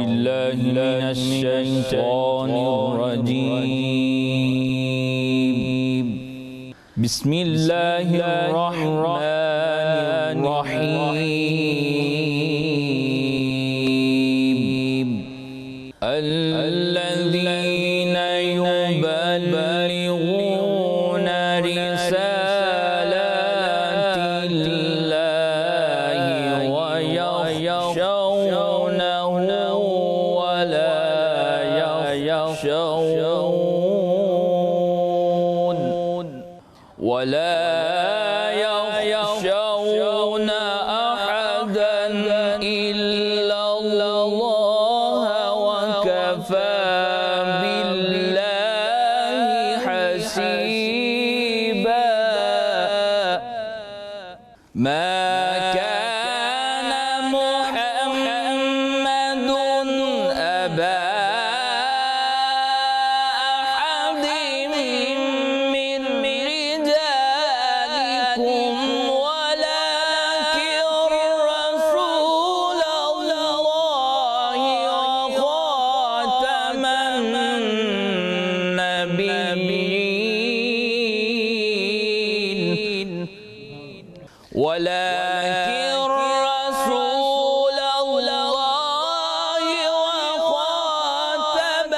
بالله من الشيطان الرجيم بسم الله الرحمن الرحيم الذين يبلغون رسالات الله ويخشونه ولا يخشون أحدا إلا الله وكفى بالله حسيبا ما كان محمد أبا أحد من رجالكم ولكن رسول الله وخاتم النبيين ولكن رسول الله وخاتم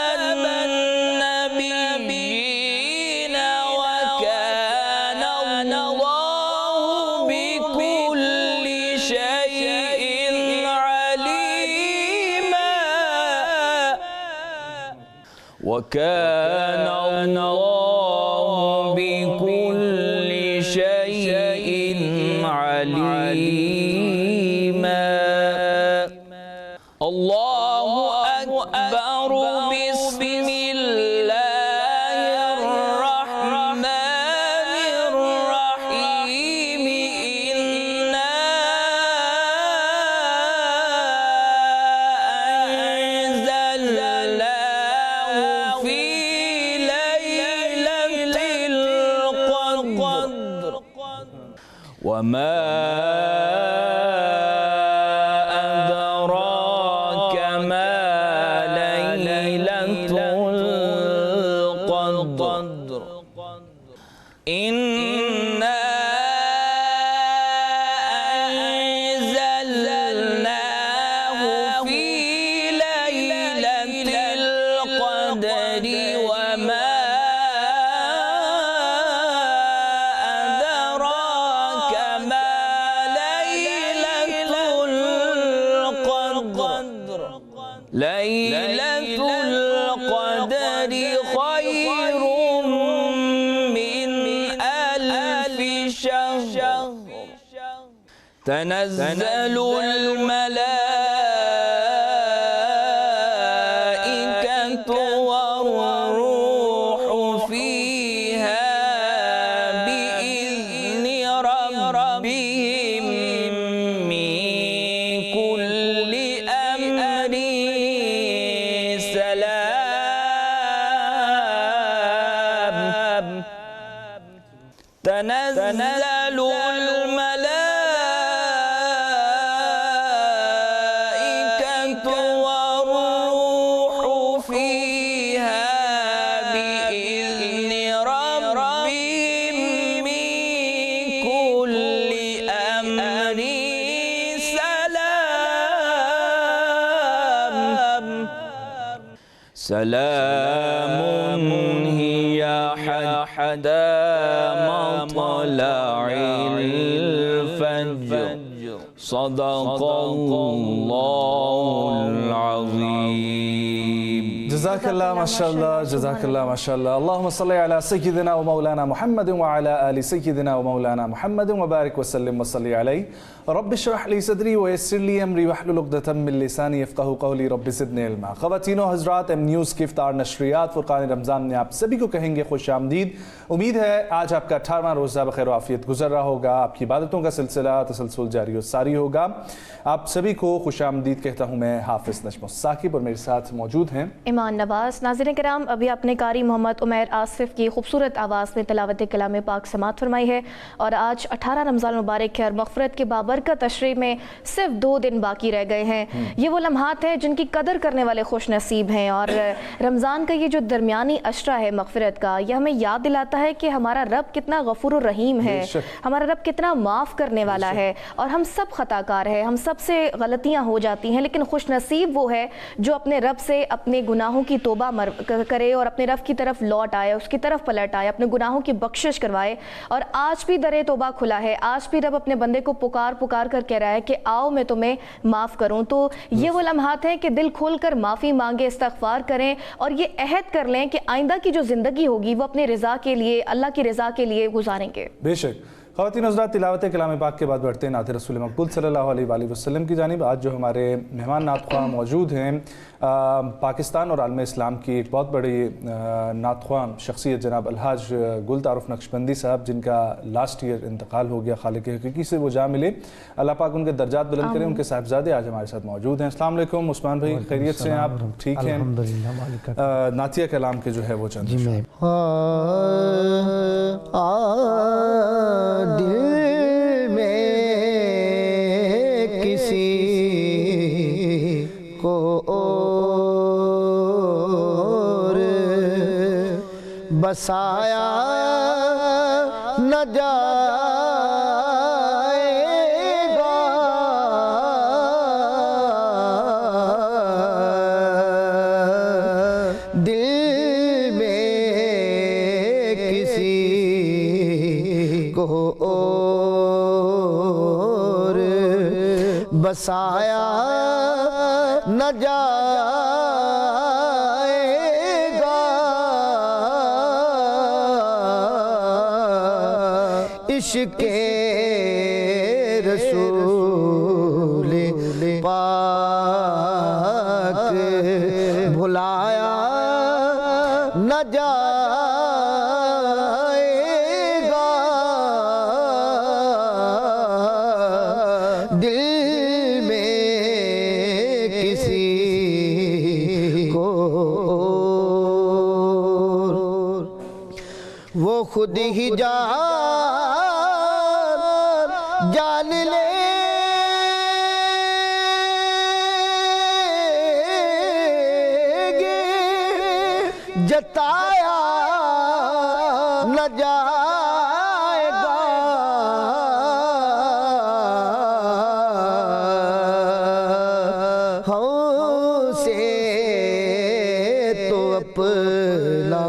النبيين وكان الله بكل شيء عليما وكان الله بكل شيء عليما الله أكبر بسم الله الرحمن الرحيم إنا أنزلناه في ليلة القدر وما أدراك ما ليلة القدر إنا أنزلناه في ليلة القدر وما أدراك ما ليلة القدر ليلة القدر خير من ألف شهر تنزل الملائكة والروح فيها بإذن ربهم من كل أمر سلام تنزل الملائكة والروح فيها بإذن ربهم من كل أمر سلام هي حتى مطلع الفجر صدق الله العظيم جزاك الله ما شاء الله جزاك الله ما شاء الله اللهم صل على سيدنا ومولانا محمد وعلى آل سيدنا ومولانا محمد وبارك وسلم وصل عليه رب اشرح لي صدری ويسر لي امری واحلل عقدة من لسانی یفقهوا قولی رب زدنی علما۔ خواتین و حضرات، ایم نیوز کی افطار نشریات فرقان رمضان میں آپ سبھی کو کہیں گے خوش آمدید۔ امید ہے آج آپ کا 18واں روزہ بخیر و عافیت گزر رہا ہوگا، آپ کی عبادتوں کا سلسلہ تسلسل جاری و ساری ہوگا۔ آپ سبھی کو خوش آمدید کہتا ہوں میں حافظ نجم الثاقب، اور میرے ساتھ موجود ہیں ایمان عثمان نواز۔ ناظرین کرام، ابھی آپ نے قاری محمد عمیر آصف کی خوبصورت آواز میں تلاوت کلام پاک سماعت فرمائی ہے، اور آج 18 رمضان مبارک ہے اور مغفرت کے بابرکت عشرے میں صرف 2 دن باقی رہ گئے ہیں۔ یہ وہ لمحات ہیں جن کی قدر کرنے والے خوش نصیب ہیں، اور رمضان کا یہ جو درمیانی عشرہ ہے مغفرت کا، یہ ہمیں یاد دلاتا ہے کہ ہمارا رب کتنا غفور الرحیم ہے، ہمارا رب کتنا معاف کرنے والا ہے، اور ہم سب خطا کار ہیں، ہم سب سے غلطیاں ہو جاتی ہیں، لیکن خوش نصیب وہ ہے جو اپنے رب سے اپنے گناہوں کی توبہ کرے اور اپنے رب کی طرف لوٹ آئے، اس کی طرف پلٹ آئے، اپنے گناہوں کی بخشش کروائے۔ اور آج بھی در توبہ کھلا ہے، آج بھی رب اپنے بندے کو پکار کر کہہ رہا ہے کہ آؤ میں تمہیں معاف کروں۔ تو یہ وہ لمحات ہیں کہ دل کھول کر معافی مانگے، استغفار کریں، اور یہ عہد کر لیں کہ آئندہ کی جو زندگی ہوگی وہ اپنے رضا کے لیے، اللہ کی رضا کے لیے گزاریں گے۔ بے شک۔ خواتین حضرات، تلاوت کلام پاک کے بعد بڑھتے ہیں نعت رسول مقبول صلی اللہ علیہ وآلہ وسلم کی جانب۔ آج جو ہمارے مہمان نعت خواہ موجود ہیں، پاکستان اور عالم اسلام کی ایک بہت بڑی نعت خواہ شخصیت جناب الحاج گل تعارف نقشبندی صاحب، جن کا لاسٹ ایئر انتقال ہو گیا، خالق حقیقی سے وہ جا ملے، اللہ پاک ان کے درجات بلند کریں۔ ان کے صاحبزادے آج ہمارے ساتھ موجود ہیں۔ السلام علیکم عثمان بھائی، خیریت سے ہیں آپ؟ ٹھیک ہیں؟ نعتیہ کلام کے جو ہے وہ چند دل میں کسی کو اور بسایا نہ جائے گا، دل میں کسی کو اور بسایا نہ جائے گا، عشق رسول پاک بھلایا نہ جائے گا، دل میں کسی کو وہ خود ہی جان لے گے، جتایا نہ جائے گا، ہم سے تو اپنا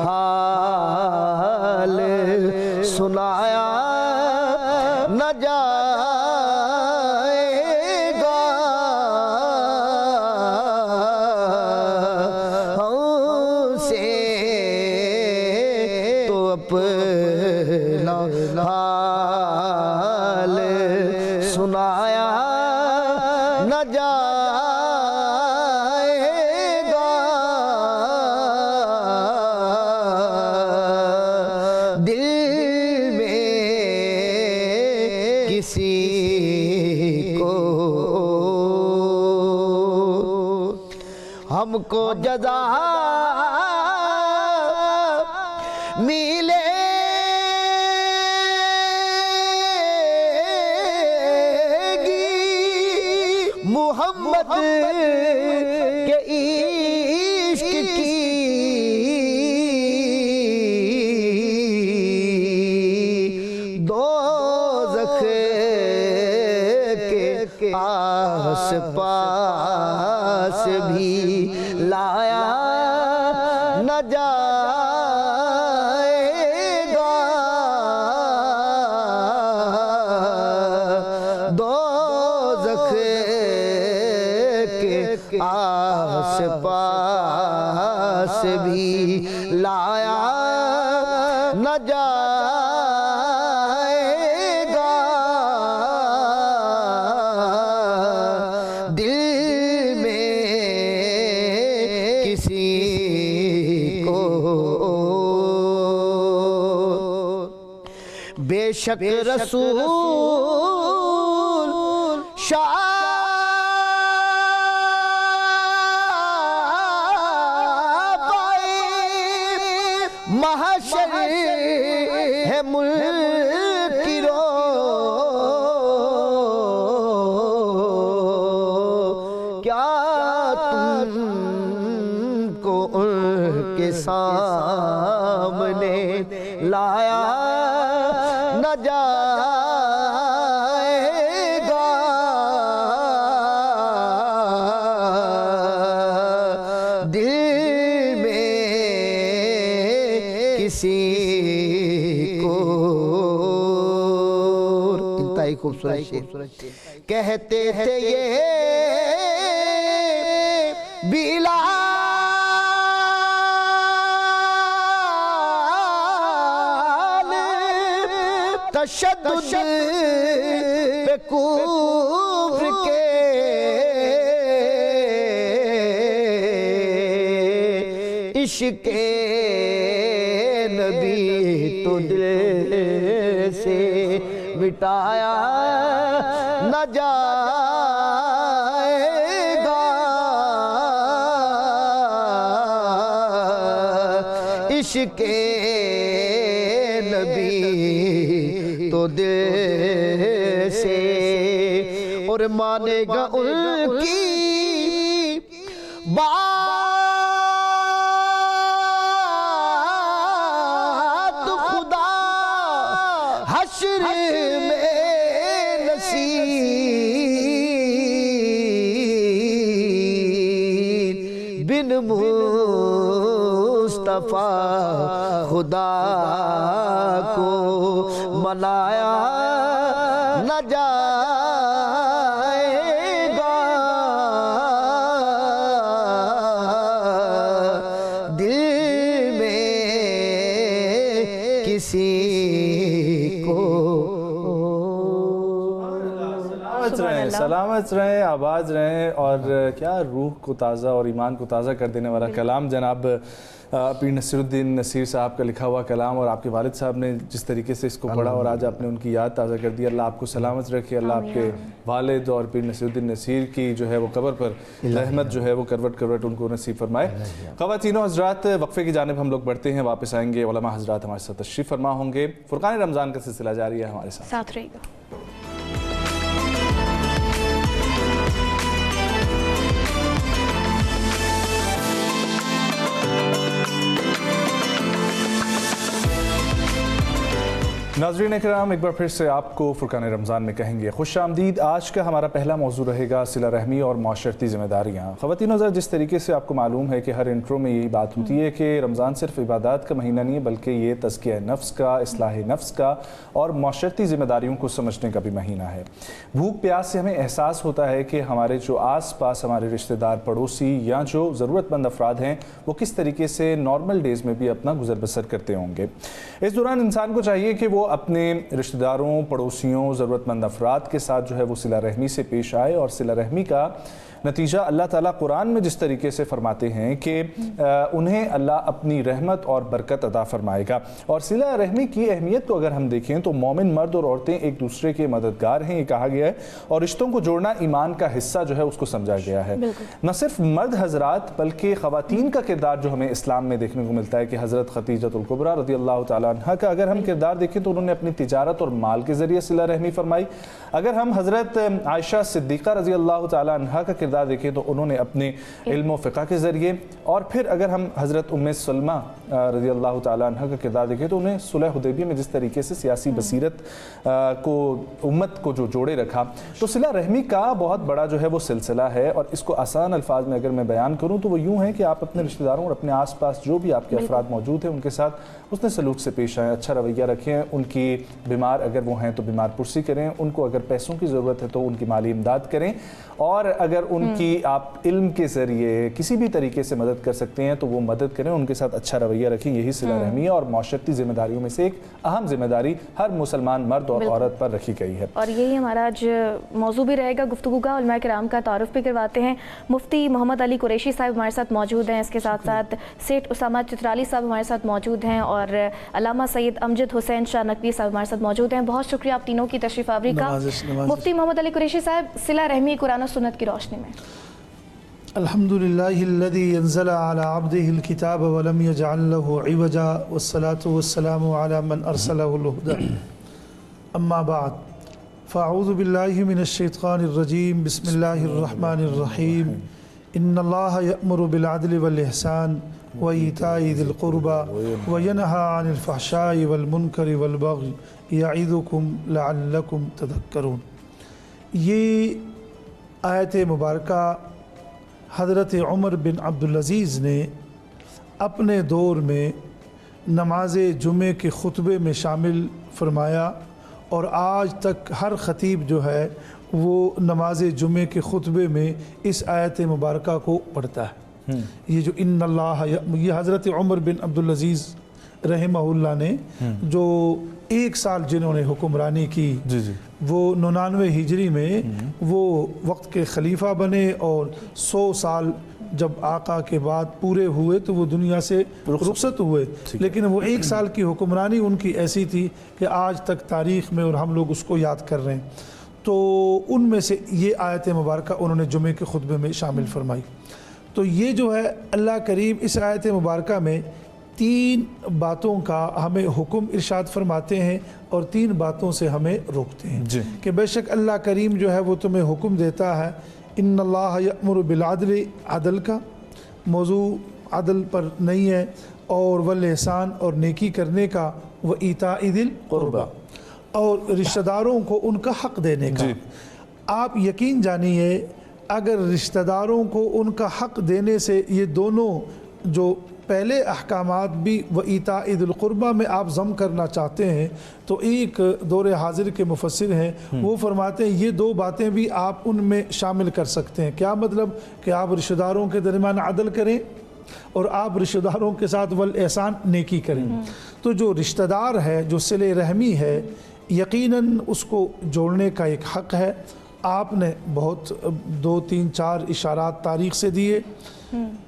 حال سنایا نہ جائے گا، ہم سے تو اپنا حال سنایا نہ جائے گا، دل میں کسی کو ہم کو جزا ملے گی محمد کے عشق کی، دوزخ کے آس پاس بھی لایا نہ جائے گا، دوزخ کے آس پاس بھی لایا نہ جائے گا، دل میں کسی کو بے شک رسول شاہ محشر ہے ملک کی رو کیا تم کو ان کے سامنے لایا نہ جائے گا دل میں کسی کو انتہائی خوبصورت شعر کہتے تھے یہ بلال تشدد پہ کفر کے عشق نبی تو دل سے مٹایا نہ جائے گا عشق نبی تو دل سے اور مانے گا ان کی بات خدا حشر میں نصیر بن مصطفیٰ خدا کو منایا نہ جائے گا دل میں کسی کو سلامت رہیں آباد رہیں اور کیا روح کو تازہ اور ایمان کو تازہ کر دینے والا کلام جناب پیر نصیر الدین نصیر صاحب کا لکھا ہوا کلام اور آپ کے والد صاحب نے جس طریقے سے اس کو پڑھا اور آج آپ نے ان کی یاد تازہ کر دی. اللہ آپ کو سلامت رکھے, اللہ آپ کے والد اور پیر نصیر الدین نصیر کی جو ہے وہ قبر پر رحمت جو ہے وہ کروٹ کروٹ ان کو نصیب فرمائے. خواتین و حضرات وقفے کی جانب ہم لوگ بڑھتے ہیں, واپس آئیں گے, علماء حضرات ہمارے ساتھ تشریف فرما ہوں گے. فرقان رمضان کا سلسلہ جاری ہے, ہمارے ساتھ رہے گا. ناظرین اکرام ایک بار پھر سے آپ کو فرقان رمضان میں کہیں گے خوش آمدید. آج کا ہمارا پہلا موضوع رہے گا صلہ رحمی اور معاشرتی ذمہ داریاں. خواتین و حضرات جس طریقے سے آپ کو معلوم ہے کہ ہر انٹرو میں یہی بات ہوتی ہے کہ رمضان صرف عبادات کا مہینہ نہیں بلکہ یہ تزکیہ نفس کا, اصلاح نفس کا اور معاشرتی ذمہ داریوں کو سمجھنے کا بھی مہینہ ہے. بھوک پیاس سے ہمیں احساس ہوتا ہے کہ ہمارے جو آس پاس ہمارے رشتہ دار, پڑوسی یا جو ضرورت مند افراد ہیں وہ کس طریقے سے نارمل ڈیز میں بھی اپنا گزر بسر کرتے ہوں گے. اس دوران انسان کو چاہیے کہ وہ اپنے رشتہ داروں, پڑوسیوں, ضرورت مند افراد کے ساتھ جو ہے وہ صلہ رحمی سے پیش آئے. اور صلہ رحمی کا نتیجہ اللہ تعالیٰ قرآن میں جس طریقے سے فرماتے ہیں کہ انہیں اللہ اپنی رحمت اور برکت عطا فرمائے گا. اور صلہ رحمی کی اہمیت کو اگر ہم دیکھیں تو مومن مرد اور عورتیں ایک دوسرے کے مددگار ہیں, یہ کہا گیا ہے. اور رشتوں کو جوڑنا ایمان کا حصہ جو ہے اس کو سمجھا گیا ہے. نہ صرف مرد حضرات بلکہ خواتین کا کردار جو ہمیں اسلام میں دیکھنے کو ملتا ہے کہ حضرت خدیجۃ الکبریٰ رضی اللہ تعالیٰ عنہ کا اگر ہم کردار دیکھیں تو انہوں نے اپنی تجارت اور مال کے ذریعے صلہ رحمی فرمائی. اگر ہم حضرت عائشہ صدیقہ رضی اللہ تعالیٰ عنہ کا کردار دیکھیں تو انہوں نے اپنے علم و فقہ کے ذریعے, اور پھر اگر ہم حضرت ام سلمہ رضی اللہ تعالیٰ عنہ کا کردار دیکھیں تو انہیں صلح حدیبیہ میں جس طریقے سے سیاسی بصیرت کو امت کو جو جوڑے رکھا. تو صلہ رحمی کا بہت بڑا جو ہے وہ سلسلہ ہے, اور اس کو آسان الفاظ میں اگر میں بیان کروں تو وہ یوں ہے کہ آپ اپنے رشتہ داروں اور اپنے آس پاس جو بھی آپ کے افراد موجود ہیں ان کے ساتھ حسن سلوک سے پیش آئیں, اچھا رویہ رکھیں. ان کی بیمار اگر وہ ہیں تو بیمار پرسی کریں, ان کو اگر پیسوں کی ضرورت ہے تو ان کی مالی امداد کریں, اور اگر ان کی آپ علم کے ذریعے کسی بھی طریقے سے مدد کر سکتے ہیں تو وہ مدد کریں, ان کے ساتھ اچھا رویہ رکھیں. یہی صلہ رحمی ہے اور معاشرتی ذمہ داریوں میں سے ایک اہم ذمہ داری ہر مسلمان مرد اور عورت پر رکھی گئی ہے. اور یہی ہمارا آج موضوع بھی رہے گا گفتگو کا. علماء کرام کا تعارف بھی کرواتے ہیں. مفتی محمد علی قریشی صاحب ہمارے ساتھ موجود ہیں, اس کے ساتھ ساتھ سیٹھ اسامہ چترالی صاحب ہمارے ساتھ موجود ہیں, اور علامہ سید امجد حسین شاہ نقوی صاحب ہمارے ساتھ موجود ہیں. بہت شکریہ آپ تینوں کی تشریف آوری کا. مفتی محمد علی قریشی صاحب, صلہ رحمی قرآن و سنت کی روشنی میں الحمد لله الذي ينزل على عبده الكتاب ولم يجعل له عوجا والصلاة والسلام على من أرسله الهدى أما بعد فأعوذ بالله من الشيطان الرجيم بسم الله الرحمن الرحيم إن الله يأمر بالعدل والإحسان وإيتاء ذي القربى وينهى عن الفحشاء والمنكر والبغي يعظكم لعلكم تذكرون. یہ آیت مبارکہ حضرت عمر بن عبدالعزیز نے اپنے دور میں نماز جمعے کے خطبے میں شامل فرمایا اور آج تک ہر خطیب جو ہے وہ نماز جمعے کے خطبے میں اس آیت مبارکہ کو پڑھتا ہے. یہ جو ان اللہ، یہ حضرت عمر بن عبدالعزیز رحمہ اللہ نے جو 1 سال جنہوں نے حکمرانی کی، وہ 99 ہجری میں وہ وقت کے خلیفہ بنے اور 100 سال جب آقا کے بعد پورے ہوئے تو وہ دنیا سے رخصت ہوئے. لیکن وہ 1 سال کی حکمرانی ان کی ایسی تھی کہ آج تک تاریخ میں اور ہم لوگ اس کو یاد کر رہے ہیں. تو ان میں سے یہ آیت مبارکہ انہوں نے جمعے کے خطبے میں شامل فرمائی. تو یہ جو ہے اللہ کریم اس آیت مبارکہ میں 3 باتوں کا ہمیں حکم ارشاد فرماتے ہیں اور 3 باتوں سے ہمیں روکتے ہیں کہ بے شک اللہ کریم جو ہے وہ تمہیں حکم دیتا ہے. ان اللہ یأمر بالعدل، عدل کا موضوع عدل پر نہیں ہے، اور والاحسان اور نیکی کرنے کا، وایتاء ذی القربی اور رشتہ داروں کو ان کا حق دینے کا. آپ یقین جانیے اگر رشتہ داروں کو ان کا حق دینے سے یہ دونوں جو پہلے احکامات بھی وایتاء ذی القربی میں آپ ضم کرنا چاہتے ہیں تو ایک دور حاضر کے مفسر ہیں وہ فرماتے ہیں یہ 2 باتیں بھی آپ ان میں شامل کر سکتے ہیں. کیا مطلب؟ کہ آپ رشتہ داروں کے درمیان عدل کریں اور آپ رشتہ داروں کے ساتھ والاحسان نیکی کریں. تو جو رشتہ دار ہے، جو صلہ رحمی ہے، یقیناً اس کو جوڑنے کا ایک حق ہے. آپ نے بہت 2 3 4 اشارات تاریخ سے دیے.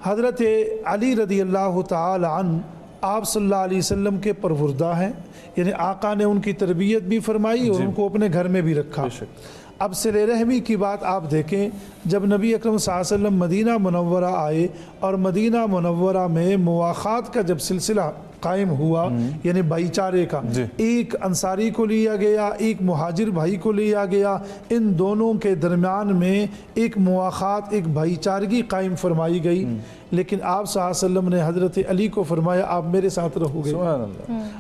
حضرت علی رضی اللہ تعالی عنہ آپ صلی اللہ علیہ وسلم کے پروردہ ہیں، یعنی آقا نے ان کی تربیت بھی فرمائی اور ان کو اپنے گھر میں بھی رکھا. اب صلہ رحمی کی بات آپ دیکھیں، جب نبی اکرم صلی اللہ علیہ وسلم مدینہ منورہ آئے اور مدینہ منورہ میں مواخات کا جب سلسلہ قائم ہوا، یعنی بھائی چارے کا، ایک انصاری کو لیا گیا، ایک مہاجر بھائی کو لیا گیا، ان دونوں کے درمیان میں ایک مواخات، ایک بھائی چارگی قائم فرمائی گئی. لیکن آپ صلی اللہ علیہ وسلم نے حضرت علی کو فرمایا آپ میرے ساتھ رہو گے،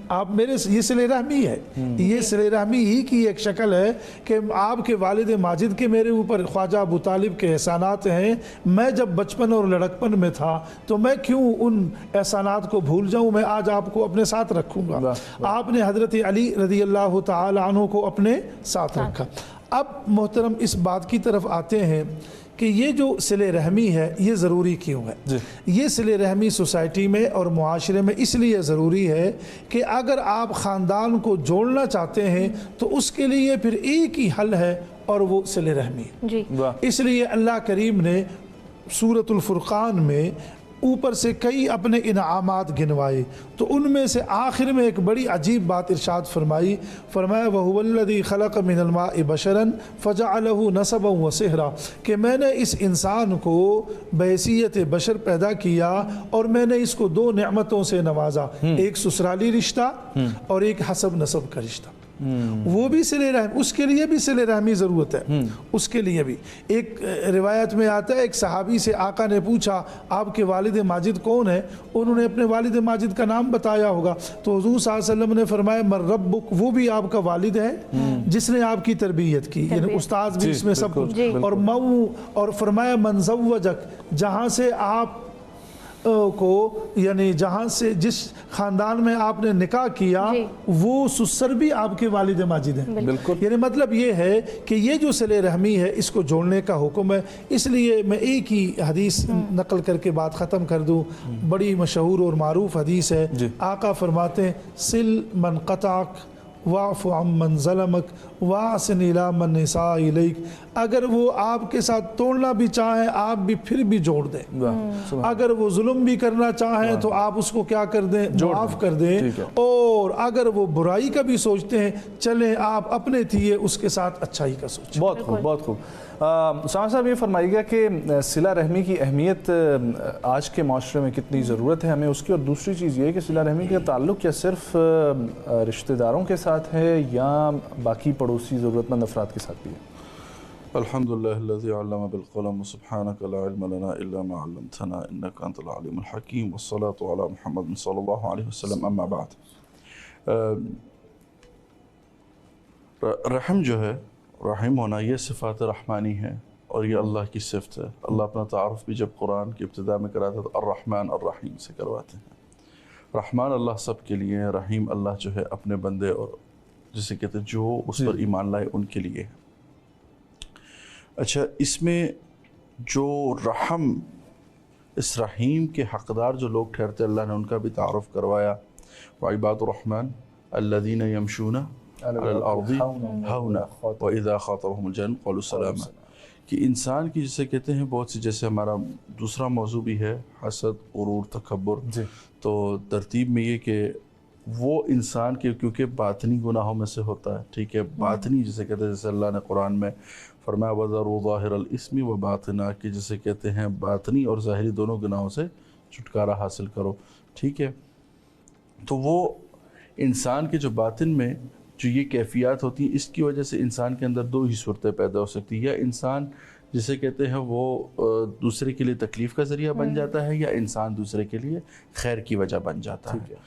آپ میرے، یہ صلہ رحمی ہے. یہ صلہ رحمی ہی کی ایک شکل ہے کہ آپ کے والد ماجد کے میرے اوپر خواجہ ابو طالب کے احسانات ہیں. میں جب بچپن اور لڑکپن میں تھا تو میں کیوں ان احسانات کو بھول جاؤں، میں آج آپ کو اپنے ساتھ رکھوں گا. آپ نے حضرت علی رضی اللہ تعالی عنہ کو اپنے ساتھ رکھا. اب محترم اس بات کی طرف آتے ہیں کہ یہ جو صلہ رحمی ہے یہ ضروری کیوں ہے؟ یہ صلہ رحمی سوسائٹی میں اور معاشرے میں اس لیے ضروری ہے کہ اگر آپ خاندان کو جوڑنا چاہتے ہیں تو اس کے لیے پھر ایک ہی حل ہے اور وہ صلہ رحمی ہے. اس لیے اللہ کریم نے سورۃ الفرقان میں اوپر سے کئی اپنے انعامات گنوائے، تو ان میں سے آخر میں ایک بڑی عجیب بات ارشاد فرمائی. فرمایا وَهُوَ الَّذِي خَلَقَ مِنَ الْمَاءِ بَشَرًا فَجَعَلَهُ نَسَبًا وَصِهْرًا، کہ میں نے اس انسان کو بحیثیت بشر پیدا کیا اور میں نے اس کو 2 نعمتوں سے نوازا، ایک سسرالی رشتہ اور ایک حسب نسب کا رشتہ. وہ بھی صلہ رحم، اس کے لیے بھی صلہ رحمی ضرورت ہے. اس کے لیے بھی ایک روایت میں آتا ہے ایک صحابی سے آقا نے پوچھا آپ کے والد ماجد کون ہیں؟ انہوں نے اپنے والد ماجد کا نام بتایا ہوگا تو حضور صلی اللہ علیہ وسلم نے فرمایا من ربک، وہ بھی آپ کا والد ہے جس نے آپ کی تربیت کی، یعنی استاذ بھی اس میں سب کچھ. اور فرمایا من زوجک، جہاں سے آپ کو، یعنی جہاں سے جس خاندان میں آپ نے نکاح کیا وہ سسر بھی آپ کے والد ماجد ہیں. یعنی مطلب یہ ہے کہ یہ جو صلہ رحمی ہے اس کو جوڑنے کا حکم ہے. اس لیے میں ایک ہی حدیث نقل کر کے بات ختم کر دوں، بڑی مشہور اور معروف حدیث ہے. آقا فرماتے ہیں سل من قطعک वाफ़ु अम्मन ज़लमक वासिन इला मन निसा इलैक। अगर वो आपके साथ तोड़ना भी चाहें आप भी फिर भी जोड़ दें, अगर वो जुल्म भी करना चाहें तो आप उसको क्या कर दें, माफ़ कर दें, और अगर वो बुराई का भी सोचते हैं चलें आप अपने थिए उसके साथ अच्छाई का सोचें। बहुत खूब, बहुत खूब। साहब ये फरमाइएगा कि सिला रहमी की अहमियत आज के माशरे में कितनी ज़रूरत है हमें उसकी, और दूसरी चीज़ ये कि सिला रहमी का ताल्लुक़ क्या सिर्फ रिश्तेदारों के साथ है या बाकी पड़ोसी ज़रूरतमंद अफराद के साथ भी है? अल्हम्दुलिल्लाहिल्लज़ी अल्लम बिलक़लम सुब्हानक ला इल्म लना इल्ला मा अल्लमतना इन्नका अंतल अलीमुल हकीम वस्सलातु अला मुहम्मद सल्लल्लाहु अलैहि वसल्लम। अम्मा बाद, रहम जो है, रहीम होना, ये सिफ़ात रहमानी है और ये अल्लाह की सिफ़त है। अल्लाह अपना तारुफ़ भी जब कुरान की इब्तिदा में कराता है तो अर्रहमान अर्रहीम से करवाते हैं। रहमान अल्लाह सब के लिए है, रहीम अल्लाह जो है अपने बंदे और जिसे कहते हैं जो उस पर ईमान लाए उनके लिए है। अच्छा, इसमें जो रहम, इस रहीम के हक़दार जो लोग ठहरते अल्लाह ने उनका भी तारुफ़ करवाया। व इबादुर रहमान अल्लज़ीना यमशूना अलल अर्ज़ि हौना व इज़ा ख़ातबहुमुल जाहिलून क़ालू सलामा। कि इंसान की जिसे कहते हैं बहुत सी, जैसे हमारा दूसरा मौजू भी है हसद, गुरूर, तकब्बुर, तो तरतीब में ये कि वो इंसान के क्योंकि बातनी गुनाहों में से होता है, ठीक है, बातनी जिसे कहते हैं, जैसे अल्लाह ने कुरान में फरमाया वज़रू ज़ाहिरल इस्मी व बातिना, कि जिसे कहते हैं बातनी और ज़ाहिरी दोनों गुनाहों से छुटकारा हासिल करो, ठीक है। तो वो इंसान के जो बातिन में जो ये कैफियत होती हैं, इसकी वजह से इंसान के अंदर दो ही सूरतें पैदा हो सकती है, या इंसान जिसे कहते हैं वो दूसरे के लिए तकलीफ़ का ज़रिया बन जाता है, या इंसान दूसरे के लिए खैर की वजह बन जाता है।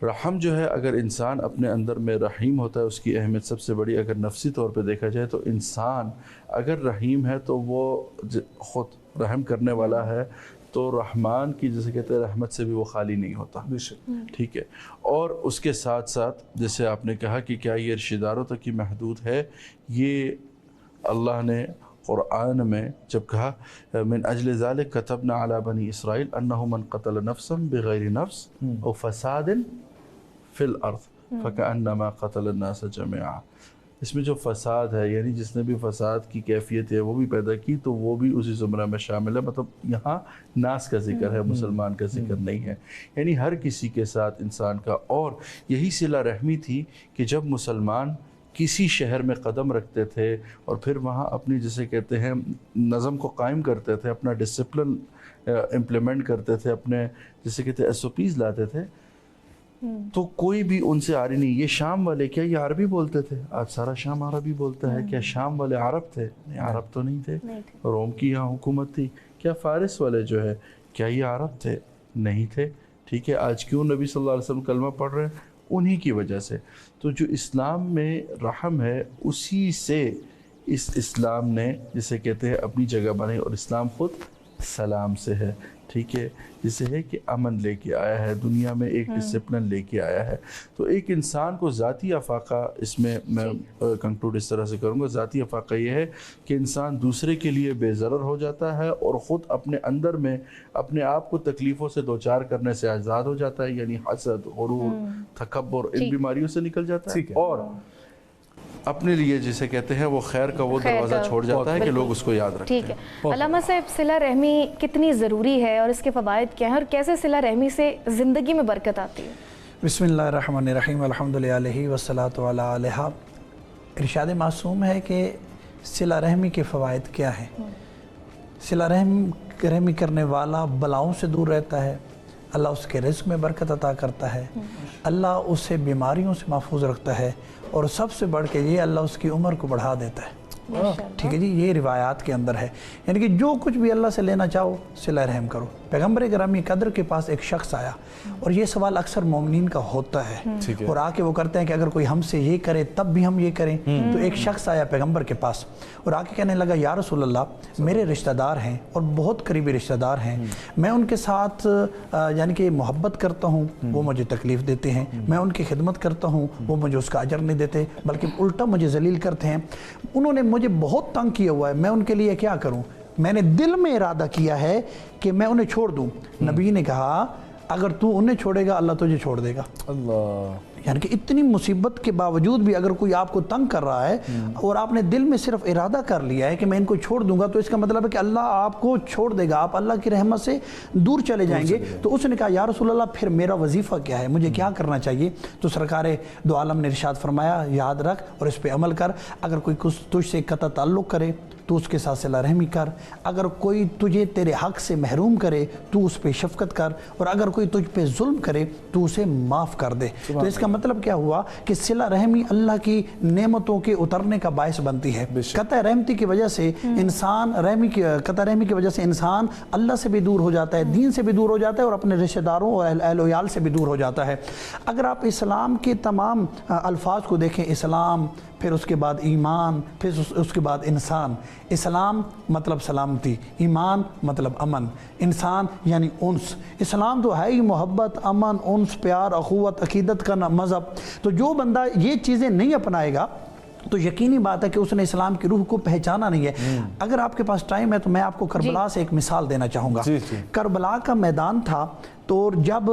रहम जो है, अगर इंसान अपने अंदर में रहीम होता है, उसकी अहमियत सबसे बड़ी, अगर नफसी तौर पे देखा जाए तो इंसान अगर रहीम है तो वो ख़ुद रहम करने वाला है, तो रहमान की जिसे कहते हैं रहमत से भी वो खाली नहीं होता, ठीक है। और उसके साथ साथ जैसे आपने कहा कि क्या ये रिश्तेदारों तक की महदूद है, ये अल्लाह ने क़ुरआन में जब कहा मिन अजल ज़ालिक कतबना अला बनी इसराइल अन्नहु मन क़तल नफ्सन बिग़ैरि नफ्स औ फ़सादिन फ़िल अर्ज़ फ़कअन्नमा क़तल अन्नास जमीआ। इसमें जो फ़साद है, यानी जिसने भी फ़साद की कैफियत है वो भी पैदा की, तो वो भी उसी ज़ुमरा में शामिल है। मतलब यहाँ नास का जिक्र है, मुसलमान का जिक्र नहीं है, यानी हर किसी के साथ इंसान का। और यही सिला रहमी थी कि जब मुसलमान किसी शहर में कदम रखते थे और फिर वहाँ अपनी जिसे कहते हैं नज़म को कायम करते थे, अपना डिसिप्लिन इम्प्लीमेंट करते थे, अपने जिसे कहते हैं SOPs लाते थे, तो कोई भी उनसे आरी नहीं। ये शाम वाले, क्या ये अरबी बोलते थे? आज सारा शाम अरबी बोलता है। क्या शाम वाले अरब थे? नहीं, अरब तो नहीं थे, रोम की यहाँ हुकूमत थी। क्या फ़ारिस वाले जो है, क्या ये अरब थे? नहीं थे, ठीक है। आज क्यों नबी सल्लल्लाहु अलैहि वसल्लम कलमा पढ़ रहे हैं? उन्हीं की वजह से। तो जो इस्लाम में रहम है, उसी से इस इस्लाम ने जिसे कहते हैं अपनी जगह बनाई, और इस्लाम ख़ुद सलाम से है, ठीक है, जिसे है कि अमन लेके आया है, दुनिया में एक डिसिप्लिन लेके आया है। तो एक इंसान को ज़ाती अफ़ाक़ा, इसमें मैं कंक्लूड इस तरह से करूँगा, ज़ाती अफ़ाक़ा ये है कि इंसान दूसरे के लिए बेज़रर हो जाता है और ख़ुद अपने अंदर में अपने आप को तकलीफ़ों से दो चार करने से आज़ाद हो जाता है, यानी हसद, गुरूर, तकब्बुर, इन बीमारियों से निकल जाता है, और अपने लिए जिसे कहते हैं वो खैर का वो दरवाज़ा छोड़ जाता है कि लोग उसको याद रखें। ठीक है। अल्लामा साहब, सिला रहमी कितनी ज़रूरी है और इसके फ़वाइद क्या हैं, और कैसे सिला रहमी से ज़िंदगी में बरकत आती है? बिस्मिल्लाहिर्रहमानिर्रहीम अल्हम्दुलिल्लाहि वस्सलातु अला अलैहा। इरशाद मासूम है कि सिला रहमी के फ़वाइद क्या हैं। सिला रहमी करने वाला बलाओं से दूर रहता है, अल्लाह उसके रिज़्क़ में बरकत अता करता है, अल्लाह उसे बीमारियों से महफूज रखता है, और सबसे बढ़ के ये अल्लाह उसकी उम्र को बढ़ा देता है। ठीक है जी, ये रिवायात के अंदर है। यानी कि जो कुछ भी अल्लाह से लेना चाहो सिला रहम करो। पैगम्बर गिरामी कदर के पास एक शख्स आया, और ये सवाल अक्सर मोमिनीन का होता है, और आके वो करते हैं कि अगर कोई हमसे ये करे तब भी हम ये करें। तो एक शख्स आया पैगम्बर के पास और आके कहने लगा, या रसूल अल्लाह, मेरे रिश्तेदार हैं और बहुत करीबी रिश्तेदार हैं, मैं उनके साथ यानी कि मोहब्बत करता हूँ, वो मुझे तकलीफ़ देते हैं, मैं उनकी खिदमत करता हूँ, वो मुझे उसका अजर नहीं देते, बल्कि उल्टा मुझे जलील करते हैं, उन्होंने मुझे बहुत तंग किया हुआ है, मैं उनके लिए क्या करूँ? मैंने दिल में इरादा किया है कि मैं उन्हें छोड़ दूँ। नबी ने कहा, अगर तू उन्हें छोड़ेगा अल्लाह तुझे छोड़ देगा। अल्लाह, यानी कि इतनी मुसीबत के बावजूद भी अगर कोई आपको तंग कर रहा है और आपने दिल में सिर्फ इरादा कर लिया है कि मैं इनको छोड़ दूंगा, तो इसका मतलब है कि अल्लाह आपको छोड़ देगा, आप अल्लाह की रहमत से दूर चले जाएंगे। तो उसने कहा या रसूल अल्लाह फिर मेरा वजीफ़ा क्या है, मुझे क्या करना चाहिए? तो सरकार दो आलम ने इरशाद फरमाया याद रख और इस पर अमल कर, अगर कोई कुछ तुझसे कता ताल्लुक़ करे तो उसके साथ सिला रहमी कर, अगर कोई तुझे तेरे हक़ से महरूम करे तो उस पर शफ़क़त कर, और अगर कोई तुझ पे जुल्म करे तो उसे माफ़ कर दे। तो इसका मतलब क्या हुआ कि सिला रहमी अल्लाह की नेमतों के उतरने का बायस बनती है। कता रहमती की वजह से इंसान कता रहमी की वजह से इंसान अल्लाह से भी दूर हो जाता है, दीन से भी दूर हो जाता है और अपने रिश्तेदारों और अहल वयाल से भी दूर हो जाता है। अगर आप इस्लाम के तमाम अल्फाज को देखें, इस्लाम, फिर उसके बाद ईमान, फिर उसके बाद इंसान। इस्लाम मतलब सलामती, ईमान मतलब अमन, इंसान यानी उन्स। इस्लाम तो है ही मोहब्बत, अमन, उन्स, प्यार, अखुवत, अकीदत का मज़हब। तो जो बंदा ये चीज़ें नहीं अपनाएगा तो यकीनी बात है कि उसने इस्लाम की रूह को पहचाना नहीं है। अगर आपके पास टाइम है तो मैं आपको करबला से एक मिसाल देना चाहूँगा। करबला का मैदान था, तो जब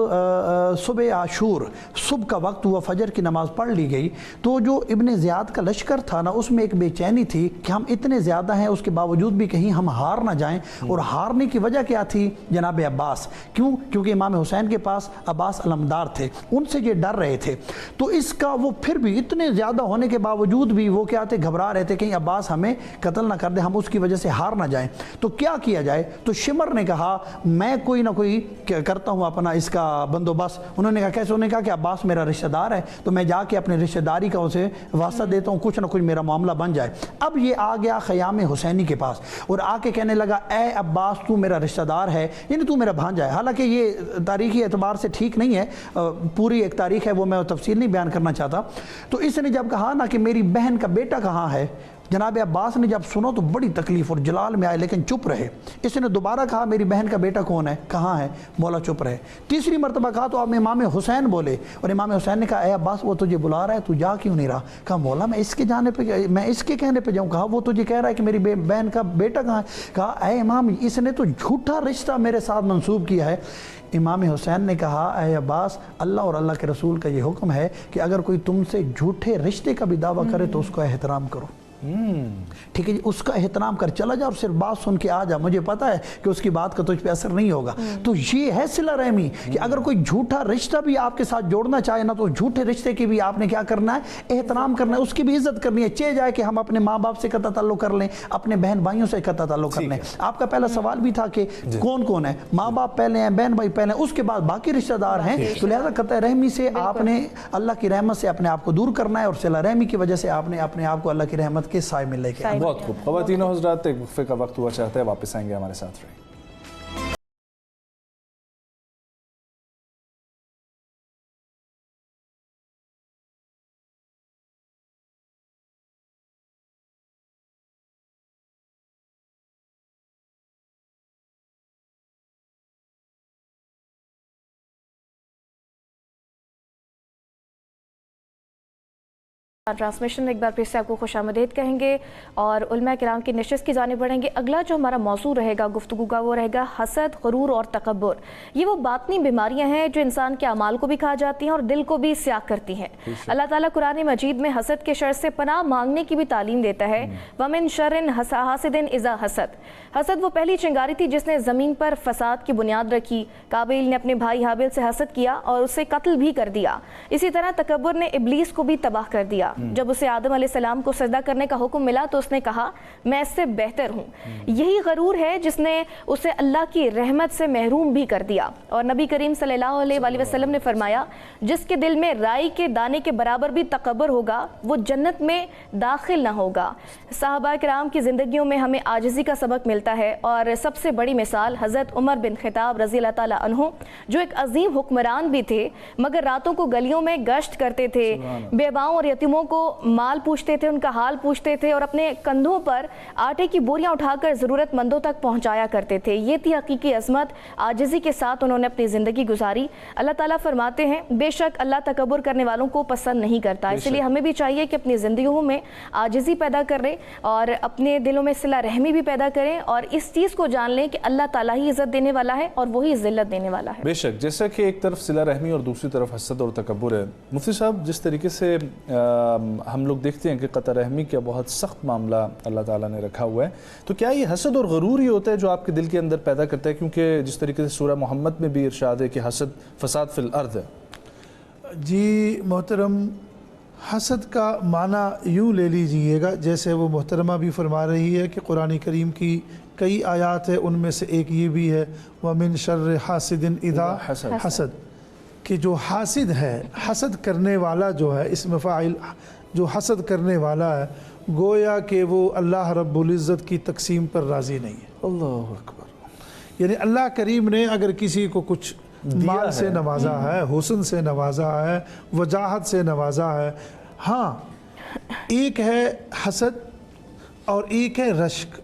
सुबह आशूर, सुबह का वक्त हुआ, फजर की नमाज़ पढ़ ली गई, तो जो इब्ने ज़ियाद का लश्कर था ना, उसमें एक बेचैनी थी कि हम इतने ज़्यादा हैं, उसके बावजूद भी कहीं हम हार ना जाएं। और हारने की वजह क्या थी? जनाब अब्बास। क्यों? क्योंकि इमाम हुसैन के पास अब्बास अलमदार थे, उनसे ये डर रहे थे। तो इसका वो फिर भी इतने ज़्यादा होने के बावजूद भी वो क्या थे, घबरा रहे थे कहीं अब्बास हमें कत्ल ना कर दे, हम उसकी वजह से हार ना जाएं। तो क्या किया जाए? तो शिमर ने कहा मैं कोई ना कोई करता हूँ अपना इसका बंदोबस्त। उन्होंने कहा कैसे? उन्होंने कहा कि अब्बास मेरा रिश्तेदार है, तो मैं जाके अपने रिश्तेदारी का उसे वास्ता देता हूँ, कुछ ना कुछ मेरा मामला बन जाए। अब ये आ गया ख़याम हुसैनी के पास और आके कहने लगा ए अब्बास तू मेरा रिश्तेदार है, यानी तू मेरा भांजा है। हालांकि ये तारीखी एतबार से ठीक नहीं है, पूरी एक तारीख है, वो मैं तफसील नहीं बयान करना चाहता। तो इसने जब कहा ना कि मेरी बहन का बेटा कहाँ है, जनाब अब्बास ने जब सुनो तो बड़ी तकलीफ और जलाल में आए, लेकिन चुप रहे। इसने दोबारा कहा मेरी बहन का बेटा कौन है, कहाँ है? मौला चुप रहे। तीसरी मरतबा कहा तो अब इमाम हुसैन बोले और इमाम हुसैन ने कहा ए अब्बास वो तुझे बुला रहा है, तू जा क्यों नहीं रहा? कहा मौला मैं इसके जाने पे, मैं इसके कहने पे जाऊँ? कहा वो तुझे कह रहा है कि मेरी बहन का बेटा कहाँ है? कहा ए इमाम इसने तो झूठा रिश्ता मेरे साथ मंसूब किया है। इमाम हुसैन ने कहा ए अब्बास अल्लाह और अल्लाह के रसूल का ये हुक्म है कि अगर कोई तुमसे झूठे रिश्ते का भी दावा करे तो उसका एहतराम करो। ठीक है जी, उसका एहतराम कर, चला जा और सिर्फ बात सुन के आ जा, मुझे पता है कि उसकी बात का तुझ पे असर नहीं होगा। तो ये है सिला रहमी कि अगर कोई झूठा रिश्ता भी आपके साथ जोड़ना चाहे ना, तो झूठे रिश्ते की भी आपने क्या करना है? एहतराम करना है, उसकी भी इज्जत करनी है। चाहे जाए कि हम अपने माँ बाप से कता ताल्लुक कर लें, अपने बहन भाइयों से कता ताल्लुक कर लें। आपका पहला सवाल भी था कि कौन कौन है, माँ बाप पहले हैं, बहन भाई पहले हैं, उसके बाद बाकी रिश्तेदार हैं। तो लिहाजा कता रहमी से आपने अल्लाह की रहमत से अपने आप को दूर करना है और सिला रहमी की वजह से आपने अपने आप को अल्लाह की रहमत के साए में लेके। बहुत खूब। ख़वातीनो हज़रात, एक वक्फे का वक्त हुआ चाहता है, वापस आएंगे, हमारे साथ रहिए। ट्रांसमिशन एक बार फिर से आपको खुशामदीद कहेंगे और उलमा किराम की नशिस्त की जानिब बढ़ेंगे। अगला जो हमारा मौजू रहेगा गुफ्तगू का वो रहेगा हसद, गुरूर और तकब्बुर। ये वो बातनी बीमारियां हैं जो इंसान के अमाल को भी खा जाती हैं और दिल को भी स्याह करती हैं। अल्लाह ताला कुरान मजीद में हसद के शर से पनाह मांगने की भी तालीम देता है। वमिन शर्रिन हासिदिन इज़ा हसद। हसद वो पहली चिंगारी थी जिसने ज़मीन पर फसाद की बुनियाद रखी। काबिल ने अपने भाई हाबिल से हसद किया और उसे कत्ल भी कर दिया। इसी तरह तकब्बुर ने इब्लीस को भी तबाह कर दिया। जब उसे आदम अलैहिस्सलाम को सजदा करने का हुक्म मिला तो उसने कहा मैं इससे बेहतर हूँ। यही गरूर है जिसने उसे अल्लाह की रहमत से महरूम भी कर दिया। और नबी करीम सल्लल्लाहु अलैहि वसल्लम ने फरमाया जिसके दिल में राई के दाने के बराबर भी तकब्बुर होगा वो जन्नत में दाखिल ना होगा। सहाबा किराम की ज़िंदगियों में हमें आजिज़ी का सबक मिलता है और सबसे बड़ी मिसाल हज़रत उमर बिन ख़िताब रज़ी अल्लाह ताला अन्हु, जो एक अजीम हुक्मरान भी थे मगर रातों को गलियों में गश्त करते थे, बेवाओं और यतीमों کو مال پوچھتے تھے, ان کا حال پوچھتے تھے اور اپنے کندھوں پر آٹے کی بوریاں اٹھا کر ضرورت مندوں تک پہنچایا کرتے تھے. یہ تھی حقیقی عظمت, عاجزی کے ساتھ انہوں نے اپنی زندگی گزاری. اللہ تعالیٰ فرماتے ہیں بے شک اللہ تکبر کرنے والوں کو پسند نہیں کرتا, اس لیے ہمیں بھی چاہیے کہ اپنی زندگیوں میں عاجزی پیدا کریں اور اپنے دلوں میں صلہ رحمی بھی پیدا کریں, اور اس چیز کو جان لیں کہ اللہ تعالیٰ ہی عزت دینے والا ہے اور وہی ذلت دینے والا ہے. بے شک, جیسا کہ ایک طرف صلہ رحمی اور دوسری طرف حسد اور تکبر ہے. مفتی صاحب, جس طریقے سے ہم لوگ دیکھتے ہیں کہ قطع رحمی کا بہت سخت معاملہ اللہ تعالیٰ نے رکھا ہوا ہے, تو کیا یہ حسد اور غرور ہی ہوتا ہے جو آپ کے دل کے اندر پیدا کرتا ہے؟ کیونکہ جس طریقے سے سورہ محمد میں بھی ارشاد ہے کہ حسد فساد فی الارض ہے. جی محترم, حسد کا معنی یوں لے لیجئے گا جیسے وہ محترمہ بھی فرما رہی ہے کہ قرآن کریم کی کئی آیات ہیں, ان میں سے ایک یہ بھی ہے وَمِن شَرِّ حَاسِدٍ اِذَا حسد, کہ جو حاسد ہے, حسد کرنے والا جو ہے, اس مفاعل جو حسد کرنے والا ہے, گویا کہ وہ اللہ رب العزت کی تقسیم پر راضی نہیں ہے. اللہ اکبر. یعنی اللہ کریم نے اگر کسی کو کچھ مال سے نوازا ہے, حسن سے نوازا ہے, وجاہت سے نوازا ہے, ہاں ایک ہے حسد اور ایک ہے رشک.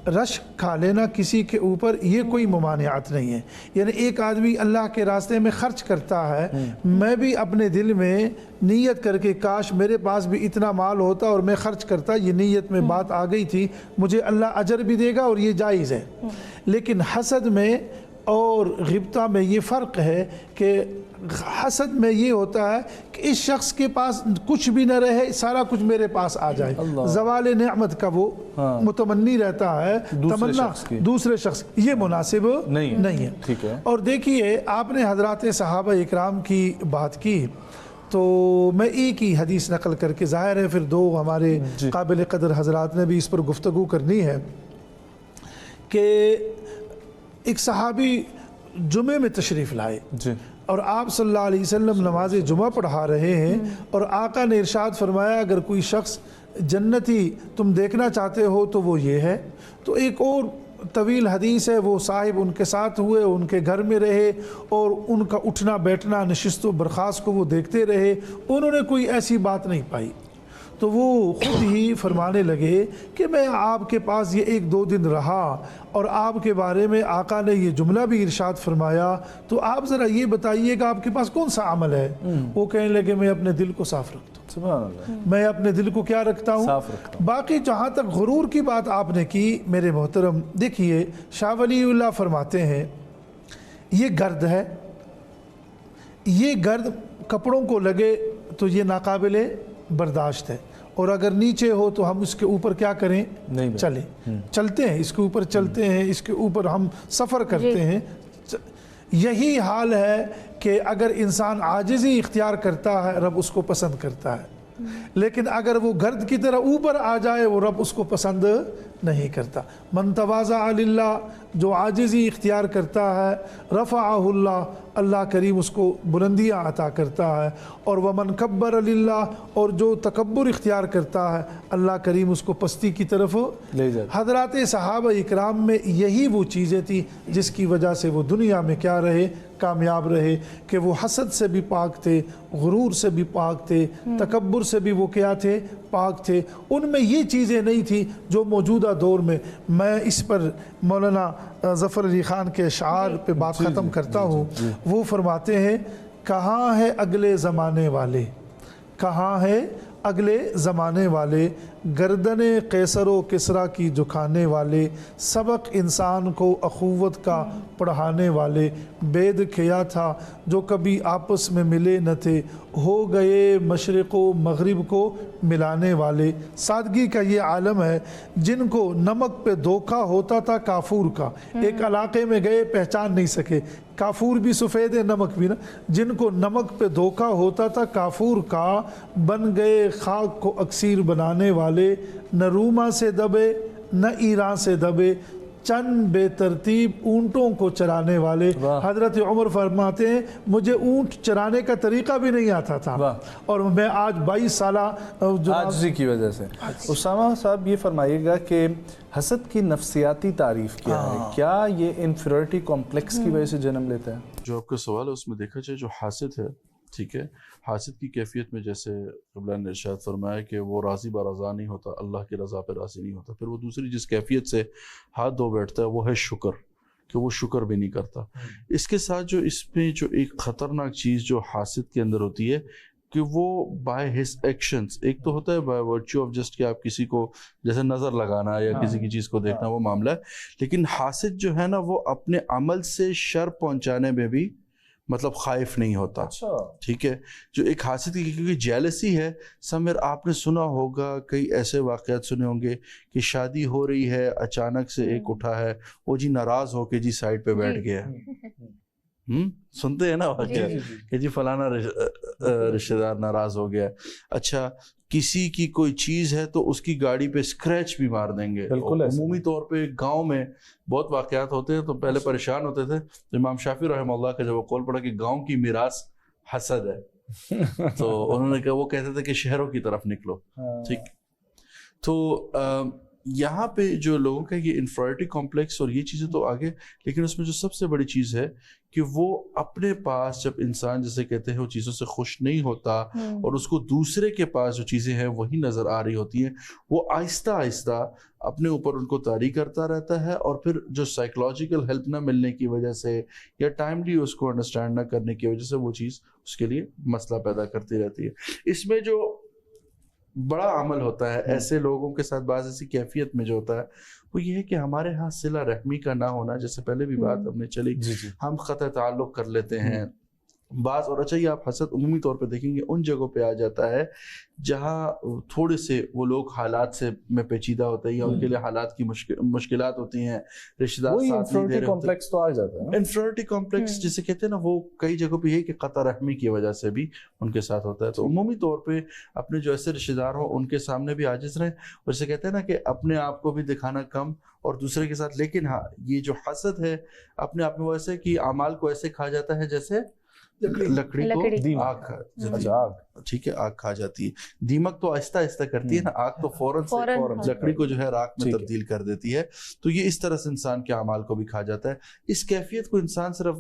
رشک کھا لینا کسی کے اوپر, یہ کوئی ممانعت نہیں ہے. یعنی ایک آدمی اللہ کے راستے میں خرچ کرتا ہے, میں بھی اپنے دل میں نیت کر کے کاش میرے پاس بھی اتنا مال ہوتا اور میں خرچ کرتا, یہ نیت میں بات آ گئی تھی, مجھے اللہ اجر بھی دے گا اور یہ جائز ہے. لیکن حسد میں اور غبطہ میں یہ فرق ہے کہ حسد میں یہ ہوتا ہے کہ اس شخص کے پاس کچھ بھی نہ رہے, سارا کچھ میرے پاس آ جائے, زوال نعمت کا وہ متمنی رہتا ہے, تمنا دوسرے شخص, یہ مناسب نہیں ہے. اور دیکھیے آپ نے حضرات صحابہ اکرام کی بات کی, تو میں ایک ہی حدیث نقل کر کے, ظاہر ہے پھر دو ہمارے قابل قدر حضرات نے بھی اس پر گفتگو کرنی ہے, کہ ایک صحابی جمعے میں تشریف لائے اور آپ صلی اللہ علیہ وسلم نماز جمعہ پڑھا رہے ہیں, اور آقا نے ارشاد فرمایا اگر کوئی شخص جنتی تم دیکھنا چاہتے ہو تو وہ یہ ہے. تو ایک اور طویل حدیث ہے, وہ صاحب ان کے ساتھ ہوئے, ان کے گھر میں رہے اور ان کا اٹھنا بیٹھنا, نشست و برخاست کو وہ دیکھتے رہے, انہوں نے کوئی ایسی بات نہیں پائی. تو وہ خود ہی فرمانے لگے کہ میں آپ کے پاس یہ 1-2 دن رہا اور آپ کے بارے میں آقا نے یہ جملہ بھی ارشاد فرمایا, تو آپ ذرا یہ بتائیے کہ آپ کے پاس کون سا عمل ہے؟ وہ کہنے لگے میں اپنے دل کو صاف رکھتا ہوں. سبحان اللہ. میں اپنے دل کو کیا رکھتا ہوں؟ صاف رکھتا ہوں. باقی جہاں تک غرور کی بات آپ نے کی میرے محترم, دیکھیے شاہ ولی اللہ فرماتے ہیں یہ گرد ہے, یہ گرد کپڑوں کو لگے تو یہ ناقابل برداشت ہے, اور اگر نیچے ہو تو ہم اس کے اوپر کیا کریں؟ چلیں, چلتے ہیں, اس کے اوپر چلتے ہیں, اس کے اوپر ہم سفر کرتے ہیں. یہی حال ہے کہ اگر انسان عاجزی اختیار کرتا ہے رب اس کو پسند کرتا ہے, لیکن اگر وہ گرد کی طرح اوپر آ جائے وہ رب اس کو پسند نہیں کرتا. من تواضع للہ, جو عاجزی اختیار کرتا ہے, رفعہ اللہ, اللہ کریم اس کو بلندیاں عطا کرتا ہے. اور ومن کبر للہ, اور جو تکبر اختیار کرتا ہے اللہ کریم اس کو پستی کی طرف لے جاتا. حضرات صحابہ اکرام میں یہی وہ چیزیں تھیں جس کی وجہ سے وہ دنیا میں کیا رہے؟ کامیاب رہے, کہ وہ حسد سے بھی پاک تھے, غرور سے بھی پاک تھے, تکبر سے بھی وہ کیا تھے؟ پاک تھے. ان میں یہ چیزیں نہیں تھی جو موجودہ دور میں. میں اس پر مولانا ظفر علی خان کے اشعار پہ بات ختم کرتا ہوں. وہ فرماتے ہیں کہاں ہے اگلے زمانے والے, کہاں ہے اگلے زمانے والے, گردن قیصر و کسریٰ کی جھکانے والے, سبق انسان کو اخوت کا پڑھانے والے, بید کیا تھا جو کبھی آپس میں ملے نہ تھے, ہو گئے مشرق و مغرب کو ملانے والے. سادگی کا یہ عالم ہے جن کو نمک پہ دھوکہ ہوتا تھا کافور کا, ایک علاقے میں گئے پہچان نہیں سکے, کافور بھی سفید ہے نمک بھی نا, جن کو نمک پہ دھوکہ ہوتا تھا کافور کا, بن گئے خاک کو اکسیر بنانے والے, نہ روما سے دبے نہ ایران سے دبے, چند بے ترتیب اونٹوں کو چرانے والے. حضرت عمر فرماتے ہیں مجھے اونٹ چرانے کا طریقہ بھی نہیں آتا تھا, اور میں آج 22 سالہ عاجزی کی وجہ سے. اسامہ صاحب یہ فرمائیے گا کہ حسد کی نفسیاتی تعریف کیا ہے؟ کیا یہ انفیریورٹی کمپلیکس کی وجہ سے جنم لیتا ہے؟ جو آپ کا سوال ہے اس میں دیکھا جائے جو حاسد ہے ٹھیک ہے. حاسد کی کیفیت میں جیسے قبلہ نے ارشاد فرمایا کہ وہ راضی برضا نہیں ہوتا، اللہ کی رضا پہ راضی نہیں ہوتا. پھر وہ دوسری جس کیفیت سے ہاتھ دھو بیٹھتا ہے وہ ہے شکر، کہ وہ شکر بھی نہیں کرتا. اس کے ساتھ جو اس میں جو ایک خطرناک چیز جو حاسد کے اندر ہوتی ہے کہ وہ بائی ہز ایکشنز، ایک تو ہوتا ہے بائی ورچو آف جسٹ کہ آپ کسی کو جیسے نظر لگانا یا کسی کی چیز کو دیکھنا، وہ معاملہ ہے. لیکن حاسد جو ہے نا وہ اپنے عمل سے شر پہنچانے میں بھی مطلب خائف نہیں ہوتا. ٹھیک ہے. جو ایک حاسد کی کیونکہ جیلسی ہے، سمیر آپ نے سنا ہوگا کئی ایسے واقعات سنے ہوں گے کہ شادی ہو رہی ہے، اچانک سے ایک اٹھا ہے وہ جی ناراض ہو کے جی سائڈ پہ بیٹھ گیا. سنتے ہیں نا واقعہ کہ جی فلانا رشتہ دار ناراض ہو گیا. اچھا کسی کی کوئی چیز ہے تو اس کی گاڑی پہ اسکریچ بھی مار دیں گے. عمومی طور پہ گاؤں میں بہت واقعات ہوتے ہیں. تو پہلے پریشان ہوتے تھے. امام شافعی رحمہ اللہ کا جب وہ قول پڑا کہ گاؤں کی میراث حسد ہے تو انہوں نے کہا، وہ کہتے تھے کہ شہروں کی طرف نکلو. ٹھیک. تو یہاں پہ جو لوگوں کا یہ انفیریٹی کمپلیکس اور یہ چیزیں تو آگے، لیکن اس میں جو سب سے بڑی چیز ہے کہ وہ اپنے پاس جب انسان جیسے کہتے ہیں وہ چیزوں سے خوش نہیں ہوتا اور اس کو دوسرے کے پاس جو چیزیں ہیں وہی نظر آ رہی ہوتی ہیں، وہ آہستہ آہستہ اپنے اوپر ان کو طاری کرتا رہتا ہے. اور پھر جو سائیکولوجیکل ہیلپ نہ ملنے کی وجہ سے یا ٹائملی اس کو انڈرسٹینڈ نہ کرنے کی وجہ سے وہ چیز اس کے لیے مسئلہ پیدا کرتی رہتی ہے. اس میں جو بڑا عمل ہوتا ہے ایسے لوگوں کے ساتھ، بعض ایسی کیفیت میں جو ہوتا ہے وہ یہ ہے کہ ہمارے ہاں صلہ رحمی کا نہ ہونا. جیسے پہلے بھی بات ہم نے چلی، ہم قطع تعلق کر لیتے ہیں بعض. اور اچھا یہ آپ حسد عمومی طور پہ دیکھیں گے ان جگہوں پہ آ جاتا ہے جہاں تھوڑے سے وہ لوگ حالات سے میں پیچیدہ ہوتے ہیں یا ان کے لیے حالات کی مشکلات ہوتی ہیں، رشتہ دار ساتھ نہیں دے رہے ہوتے. تو آ جاتا ہے انفیریٹی کمپلیکس جسے کہتے ہیں نا، وہ کئی جگہوں پہ یہ کہ قطع رحمی کی وجہ سے بھی ان کے ساتھ ہوتا ہے. تو عمومی طور پہ اپنے جو ایسے رشتہ دار ہوں ان کے سامنے بھی عاجز رہیں. اور جسے کہتے ہیں نا کہ اپنے آپ کو بھی دکھانا کم اور دوسرے کے ساتھ. لیکن ہاں یہ جو حسد ہے اپنے آپ میں وہ ایسے کہ اعمال کو ایسے کھا جاتا ہے جیسے لکڑی کو آگ کھا جاتی ہے. ٹھیک ہے، آگ کھا جاتی ہے. دیمک تو آہستہ آہستہ کرتی ہے نا، آگ تو فوراً سے لکڑی کو جو ہے راکھ میں تبدیل کر دیتی ہے. تو یہ اس طرح سے انسان کے اعمال کو بھی کھا جاتا ہے. اس کیفیت کو انسان صرف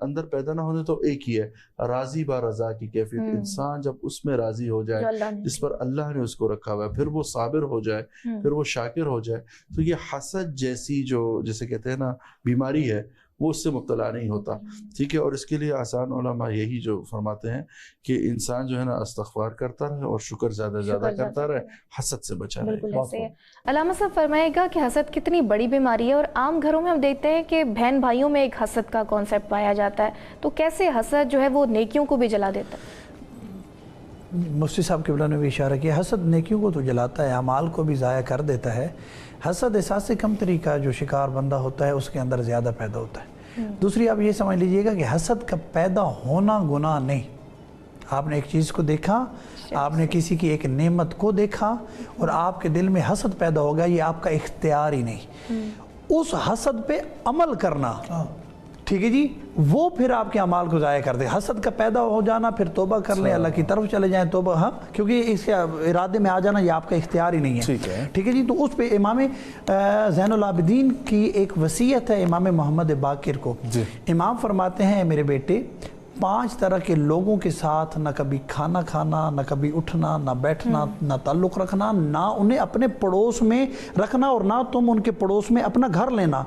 اندر پیدا نہ ہونے تو ایک ہی ہے، راضی با رضا کی کیفیت. انسان جب اس میں راضی ہو جائے جس پر اللہ نے اس کو رکھا ہوا ہے، پھر وہ صابر ہو جائے، پھر وہ شاکر ہو جائے، تو یہ حسد جیسی جو جسے کہتے ہیں نا بیماری ہے وہ اس سے مبتلا نہیں ہوتا. ٹھیک ہے. اور اس کے لیے آسان علماء یہی جو فرماتے ہیں کہ انسان جو ہے نا استغفار کرتا رہے اور شکر زیادہ زیادہ کرتا رہے، حسد سے بچا رہے. بالکل ایسے ہے. علامہ صاحب فرمائے گا کہ حسد کتنی بڑی بیماری ہے، اور عام گھروں میں ہم دیکھتے ہیں کہ بہن بھائیوں میں ایک حسد کا کانسیپٹ پایا جاتا ہے، تو کیسے حسد جو ہے وہ نیکیوں کو بھی جلا دیتا ہے؟ مفتی صاحب قبلہ نے بھی اشارہ کیا، حسد نیکیوں کو تو جلاتا ہے، اعمال کو بھی ضائع کر دیتا ہے. حسد احساس کم طریقہ جو شکار بندہ ہوتا ہے اس کے اندر زیادہ پیدا ہوتا ہے. دوسری آپ یہ سمجھ لیجئے گا کہ حسد کا پیدا ہونا گناہ نہیں. آپ نے ایک چیز کو دیکھا، آپ نے کسی کی ایک نعمت کو دیکھا اور آپ کے دل میں حسد پیدا ہوگا، یہ آپ کا اختیار ہی نہیں. اس حسد پہ عمل کرنا، ٹھیک ہے جی، وہ پھر آپ کے اعمال کو ضائع کر دے. حسد کا پیدا ہو جانا، پھر توبہ کر لیں، اللہ کی طرف چلے جائیں توبہ، ہاں، کیونکہ اس کے ارادے میں آ جانا یہ آپ کا اختیار ہی نہیں ہے. ٹھیک ہے جی. تو اس پہ امام زین العابدین کی ایک وصیت ہے امام محمد باقر کو. امام فرماتے ہیں، میرے بیٹے 5 طرح کے لوگوں کے ساتھ نہ کبھی کھانا کھانا، نہ کبھی اٹھنا، نہ بیٹھنا، نہ تعلق رکھنا، نہ انہیں اپنے پڑوس میں رکھنا، اور نہ تم ان کے پڑوس میں اپنا گھر لینا.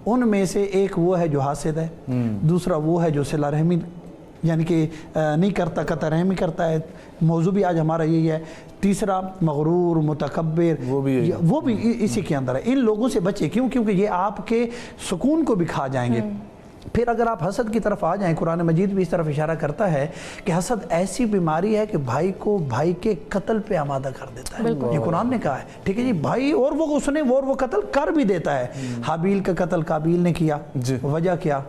ان میں سے ایک وہ ہے جو حاسد ہے، دوسرا وہ ہے جو صلہ رحمی یعنی کہ نہیں کرتا، قطع رحمی کرتا ہے. موضوع بھی آج ہمارا یہی ہے. تیسرا مغرور، متکبر، وہ بھی اسی کے اندر ہے. ان لوگوں سے بچے. کیوں؟ کیونکہ یہ آپ کے سکون کو بھی کھا جائیں گے. پھر اگر آپ حسد کی طرف آ جائیں، قرآن مجید بھی اس طرف اشارہ کرتا ہے کہ حسد ایسی بیماری ہے کہ بھائی کو بھائی کے قتل پہ آمادہ کر دیتا ہے. یہ قرآن نے کہا ہے. ٹھیک ہے جی. بھائی اور وہ اس نے وہ قتل کر بھی دیتا ہے. حابیل کا قتل قابیل نے کیا، وجہ کیا؟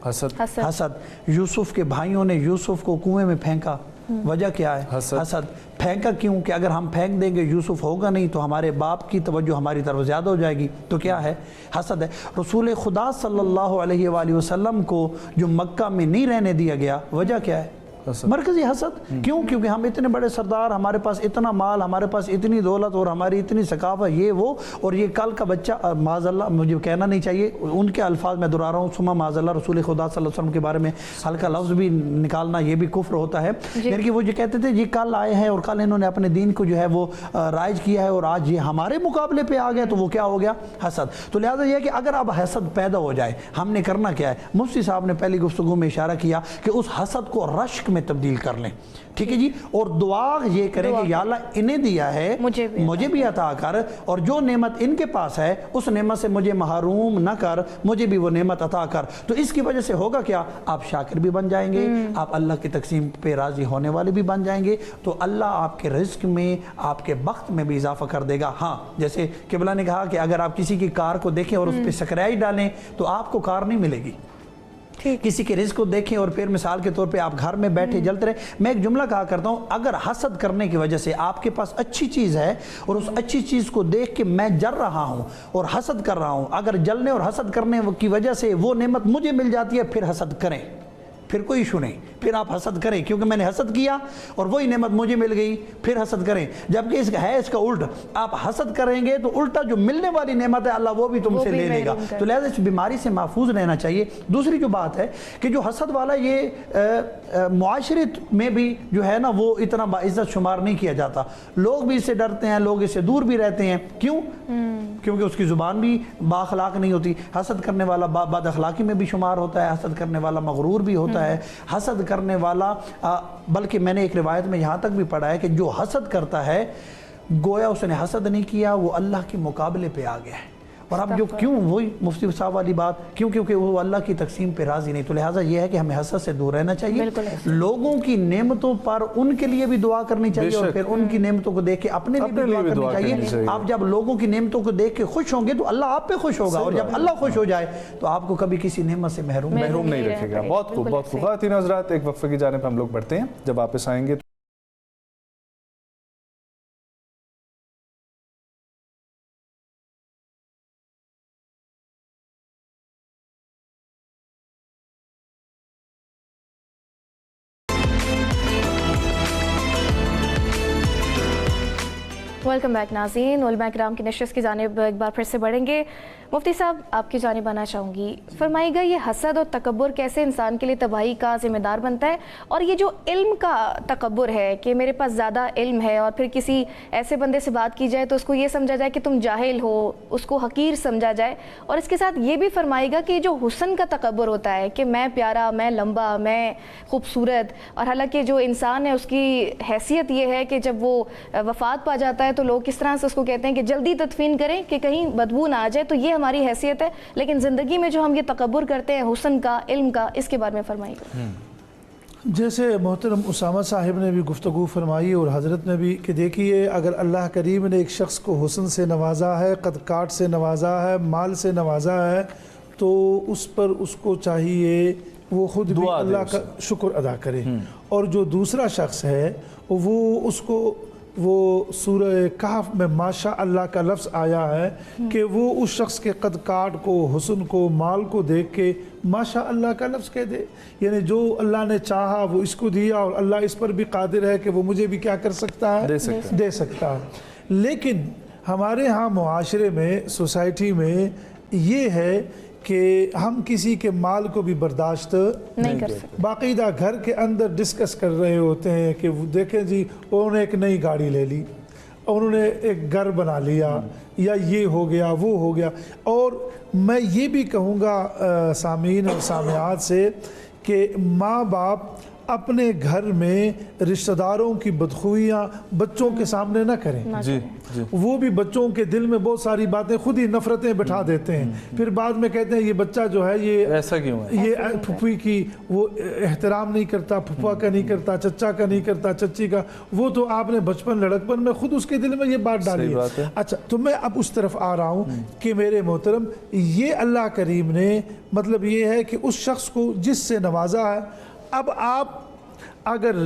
حسد. یوسف کے بھائیوں نے یوسف کو کنویں میں پھینکا، وجہ کیا ہے؟ حسد. پھینکا کیوں؟ کہ اگر ہم پھینک دیں گے یوسف ہوگا نہیں تو ہمارے باپ کی توجہ ہماری طرف زیادہ ہو جائے گی. تو کیا ہے؟ حسد ہے. رسول خدا صلی اللہ علیہ وآلہ وسلم کو جو مکہ میں نہیں رہنے دیا گیا، وجہ کیا ہے؟ मरकज़ी हसद क्यों? क्योंकि हम इतने बड़े सरदार, हमारे पास इतना माल, हमारे पास इतनी दौलत और हमारी इतनी सकाफत, ये वो, और ये कल का बच्चा माज़अल्लाह, मुझे कहना नहीं चाहिए, उनके अल्फाज मैं दोहरा रहा हूँ, सुमा माज़अल्लाह रसूल खुदा सल्लल्लाहु अलैहि वसल्लम के बारे में हल्का लफ्ज़ भी निकालना ये भी कुफ्र होता है। यानी कि वो जो कहते थे ये कल आए हैं और कल इन्होंने अपने दीन को जो है वो राइज किया है और आज ये हमारे मुकाबले पे आ गया, तो वो क्या हो गया? हसद। तो लिहाजा ये है कि अगर अब हसद पैदा हो जाए, हमने करना क्या है? मुफ्ती साहब ने पहली गुफ्तगू में इशारा किया कि उस हसद को रश्क में तब्दील कर लें, ठीक है जी, और दुआ ये करें कि या अल्लाह इन्हें दिया है मुझे भी अता कर, और जो नेमत इनके पास है उस नेमत से मुझे महरूम न कर, मुझे भी वो नेमत अता कर। तो इसकी वजह से होगा क्या? आप शाकिर भी बन जाएंगे, आप अल्लाह की तकसीम पे राजी होने वाले भी बन जाएंगे, तो अल्लाह आपके रिस्क में, आपके वक्त में भी इजाफा कर देगा। हाँ, जैसे किबला ने कहा कि अगर आप किसी की कार को देखें और उस पर सकराई डालें तो आपको कार नहीं मिलेगी। किसी के रिस्क को देखें और फिर मिसाल के तौर पे आप घर में बैठे जलते रहे। मैं एक जुमला कहा करता हूँ, अगर हसद करने की वजह से आपके पास अच्छी चीज़ है और उस अच्छी चीज़ को देख के मैं जल रहा हूँ और हसद कर रहा हूँ, अगर जलने और हसद करने की वजह से वो नेमत मुझे मिल जाती है, फिर हसद करें, फिर कोई इशू नहीं, फिर आप हसद करें, क्योंकि मैंने हसद किया और वही नेमत मुझे मिल गई, फिर हसद करें। जबकि इसका उल्ट, आप हसद करेंगे तो उल्टा जो मिलने वाली नेमत है अल्लाह वो भी तुमसे ले लेगा। तो लिहाजा इस बीमारी से महफूज रहना चाहिए। दूसरी जो बात है कि जो हसद वाला ये मुआशरे में भी जो है ना वो इतना बाइज्जत शुमार नहीं किया जाता, लोग भी इससे डरते हैं, लोग इससे दूर भी रहते हैं। क्यों? क्योंकि उसकी ज़ुबान भी बाखलाक नहीं होती। हसद करने वाला बद अखलाकी में भी शुमार होता है, हसद करने वाला मगरूर भी होता है, हसद करने वाला बल्कि मैंने एक रिवायत में यहाँ तक भी पढ़ा है कि जो हसद करता है गोया उसने हसद नहीं किया, वो अल्लाह के मुकाबले पे आ गया है। और अब जो क्यों, वही मुफ्ती साहब वाली बात, क्यों? क्योंकि वो अल्लाह की तकसीम पे राजी नहीं। तो लिहाजा ये है कि हमें हसद से दूर रहना चाहिए, लोगों की नेमतों पर उनके लिए भी दुआ करनी चाहिए और फिर उनकी नेमतों को देख के अपने लिए भी दुआ करनी चाहिए। आप जब लोगों की नेमतों को देख के खुश होंगे तो अल्लाह आप पे खुश होगा, और जब अल्लाह खुश हो जाए तो आपको कभी किसी नेमत से महरूम नहीं रखेगा। बहुत खूब, बहुत खूब। ख़वातीन हज़रात, एक वक्फे की जानिब हम लोग बढ़ते हैं, जब वापस आएंगे वेलकम बैक नाज़रीन। उलमा किराम की नशस्त की जानिब एक बार फिर से बढ़ेंगे। मुफ्ती साहब, आपकी जानिब आना चाहूँगी, फरमाइएगा ये हसद और तकब्बुर कैसे इंसान के लिए तबाही का ज़िम्मेदार बनता है, और ये जो इल्म का तकब्बुर है कि मेरे पास ज़्यादा इल्म है और फिर किसी ऐसे बंदे से बात की जाए तो उसको ये समझा जाए कि तुम जाहिल हो, उसको हकीर समझा जाए, और इसके साथ ये भी फरमाइएगा कि जो हुस्न का तकब्बुर होता है कि मैं प्यारा, मैं लंबा, मैं खूबसूरत, और हालांकि जो इंसान है उसकी हैसियत ये है कि जब वो वफ़ात पा जाता है तो लोग किस तरह से उसको कहते हैं कि जल्दी तदफीन करें कि कहीं बदबू ना आ जाए, तो ये हमारी हैसियत है। लेकिन ज़िंदगी में जो हम ये तकब्बुर करते हैं हुस्न का, इल्म का, इसके बारे में फरमाइएगा। जैसे मोहतरम उसामा साहिब ने भी गुफ्तगू फरमाई और हज़रत ने भी कि देखिए, अगर अल्लाह करीम ने एक शख्स को हुस्न से नवाजा है, कद काट से नवाजा है, माल से नवाजा है, तो उस पर उसको चाहिए वो खुद भी अल्लाह का शुक्र अदा करे। और जो दूसरा शख्स है वो उसको, वो सूरह कहफ में माशा अल्लाह का लफ्ज़ आया है कि वो उस शख्स के कद काट को, हुस्न को, माल को देख के माशा अल्लाह का लफ्ज़ कह दे। यानी जो अल्लाह ने चाहा वो इसको दिया, और अल्लाह इस पर भी कादिर है कि वो मुझे भी क्या कर सकता है, दे सकता है। लेकिन हमारे यहाँ मुआशरे में, सोसाइटी में ये है कि हम किसी के माल को भी बर्दाश्त नहीं कर सकते। बाकायदा घर के अंदर डिस्कस कर रहे होते हैं कि देखें जी, उन्होंने एक नई गाड़ी ले ली, उन्होंने एक घर बना लिया, या ये हो गया, वो हो गया। और मैं ये भी कहूँगा सामीन और सामियात से कि माँ बाप अपने घर में रिश्तेदारों की बदखुइयाँ बच्चों के सामने न करें। जी। वो भी बच्चों के दिल में बहुत सारी बातें, खुद ही नफरतें बिठा देते हैं। फिर बाद में कहते हैं ये बच्चा जो है ये ऐसा क्यों है, ये फुफी की वो एहतराम नहीं करता, फुफा का नहीं करता, चचा का नहीं करता, चच्ची का। वो तो आपने बचपन लड़कपन में खुद उसके दिल में ये बात डाली है। अच्छा, तो मैं अब उस तरफ आ रहा हूँ कि मेरे मोहतरम, ये अल्लाह करीम ने मतलब ये है कि उस शख्स को जिससे नवाजा है। अब आप अगर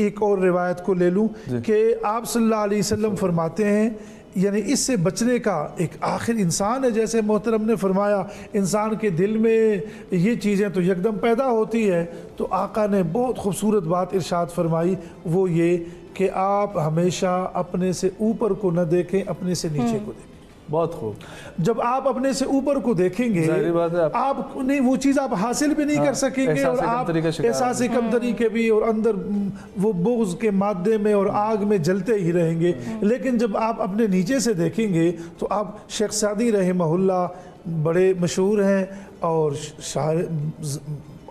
एक और रिवायत को ले लूँ कि आप सल्लल्लाहु अलैहि वसल्लम फरमाते हैं यानी इससे बचने का एक आखिर इंसान है, जैसे मोहतरम ने फरमाया इंसान के दिल में ये चीज़ें तो यकदम पैदा होती है, तो आका ने बहुत खूबसूरत बात इरशाद फरमाई, वो ये कि आप हमेशा अपने से ऊपर को न देखें, अपने से नीचे को देखें। बहुत खूब। जब आप अपने से ऊपर को देखेंगे जाहिर बात है आप नहीं वो चीज़ आप हासिल भी नहीं कर सकेंगे, और आप एहसास कमतरी के भी और अंदर वो बुग़्ज़ के मादे में और आग में जलते ही रहेंगे। लेकिन जब आप अपने नीचे से देखेंगे तो आप शेख सादी रहमहुल्लाह बड़े मशहूर हैं और शायर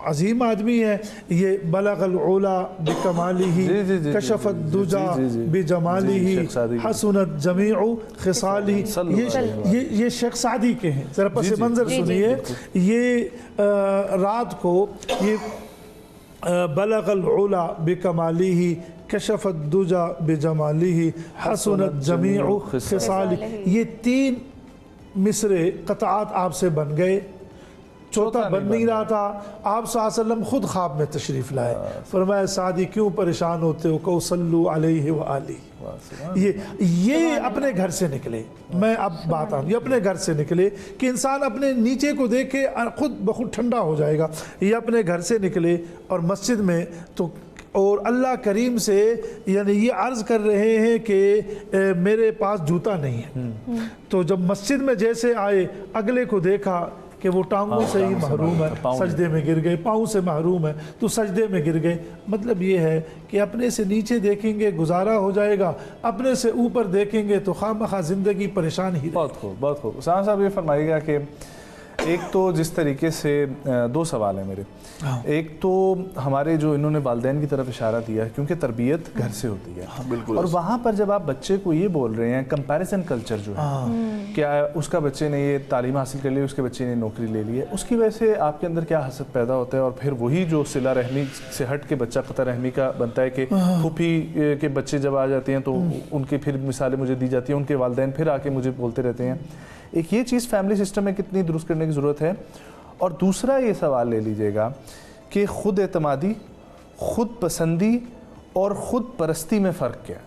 अजीम आदमी है, ये बलगल उला बिकमालिही कशफत दुजा बिजमालिही हसनत जमीउ खिसाली, ये शेख सादी के हैं। ज़रा पस मंज़र सुनिए, ये रात को ये बलगल उला बिकमालिही कशफत दुजा बिजमालिही हसनत जमीउ खिसाली, ये 3 मिसरे क़ताअत आपसे बन गए, चौथा बन नहीं रहा था। आप सल्लल्लाहु अलैहि वसल्लम खुद ख्वाब में तशरीफ़ लाए, फरमाया सादी क्यों परेशान होते हो, कहो सल्लु अलैहि व आलिही। ये अपने घर से निकले, मैं अब बात आ रही अपने घर से निकले कि इंसान अपने नीचे को देखे खुद बहुत ठंडा हो जाएगा। ये अपने घर से निकले और मस्जिद में तो और अल्लाह करीम से यानी ये अर्ज़ कर रहे हैं कि मेरे पास जूता नहीं है। तो जब मस्जिद में जैसे आए, अगले को देखा कि वो टांगों से ही महरूम है, सजदे में गिर गए, पाँव से महरूम है तो सजदे में गिर गए। मतलब ये है कि अपने से नीचे देखेंगे गुजारा हो जाएगा, अपने से ऊपर देखेंगे तो खामखा ज़िंदगी परेशान ही। बहुत खूब, बहुत खूब। उसामा साहब ये फरमाइएगा कि एक तो जिस तरीके से 2 सवाल हैं मेरे। एक तो हमारे जो इन्होंने वालिदैन की तरफ इशारा दिया है, क्योंकि तरबियत घर से होती है। बिल्कुल। और वहाँ पर जब आप बच्चे को ये बोल रहे हैं कंपैरिजन कल्चर जो है, क्या उसका बच्चे ने ये तालीम हासिल कर ली, उसके बच्चे ने नौकरी ले ली है, उसकी वजह से आपके अंदर क्या हसद पैदा होता है, और फिर वही जो सिला रहमी से हट के बच्चा क़ता रहमी का बनता है कि फूफी के बच्चे जब आ जाते हैं तो उनकी फिर मिसालें मुझे दी जाती हैं, उनके वालिदैन फिर आके मुझे बोलते रहते हैं। एक ये चीज़ फैमिली सिस्टम में कितनी दुरुस्त करने की ज़रूरत है। और दूसरा ये सवाल ले लीजिएगा कि ख़ुद एतमादी, ख़ुद पसंदी और ख़ुद परस्ती में फ़र्क क्या है?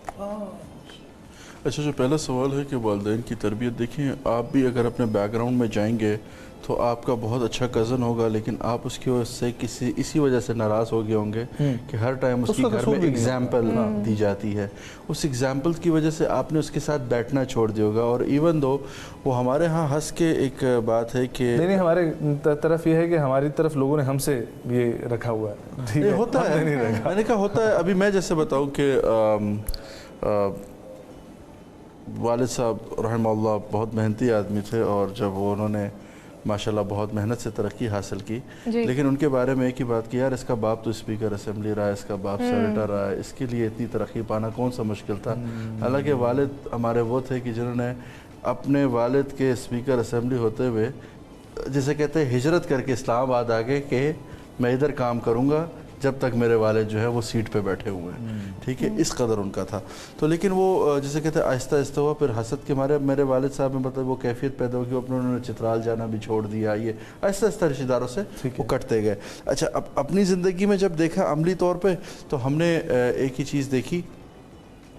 अच्छा, जो पहला सवाल है कि वालिदैन की तरबियत, देखें आप भी अगर अपने बैकग्राउंड में जाएंगे तो आपका बहुत अच्छा कज़न होगा, लेकिन आप उसकी वजह से इसी वजह से नाराज़ हो गए होंगे कि हर टाइम उसकी घर में एग्जाम्पल दी जाती है। उस एग्जाम्पल की वजह से आपने उसके साथ बैठना छोड़ दिया होगा। और इवन दो वो हमारे यहाँ हंस के एक बात है कि नहीं, हमारे तरफ ये है कि हमारी तरफ लोगों ने हमसे ये रखा हुआ है। होता है, मैंने कहा होता है। अभी मैं जैसे बताऊँ कि वालिद साहब रहमतुल्लाह बहुत मेहनती आदमी थे, और जब वो उन्होंने माशाल्लाह बहुत मेहनत से तरक्की हासिल की, लेकिन उनके बारे में एक ही बात की, यार इसका बाप तो स्पीकर असेंबली रहा है, इसका बाप सेनेटर रहा है, इसके लिए इतनी तरक्की पाना कौन सा मुश्किल था। हालांकि वालिद हमारे वो थे कि जिन्होंने अपने वालिद के स्पीकर असेंबली होते हुए, जिसे कहते हैं हिजरत करके इस्लामाबाद आ गए कि मैं इधर काम करूँगा जब तक मेरे वालिद जो है वो सीट पे बैठे हुए हैं। ठीक है, इस कदर उनका था। तो लेकिन वो जैसे कहते हैं आहिस्ता आहिस्ता हुआ, फिर हसद के मारे मेरे वालिद साहब में मतलब वो कैफियत पैदा हो कि अपने उन्होंने चित्राल जाना भी छोड़ दिया, ये आहिस्ता आहिस्ता रिश्तेदारों से वो कटते गए। अच्छा, अब अपनी ज़िंदगी में जब देखा अमली तौर पर, तो हमने एक ही चीज़ देखी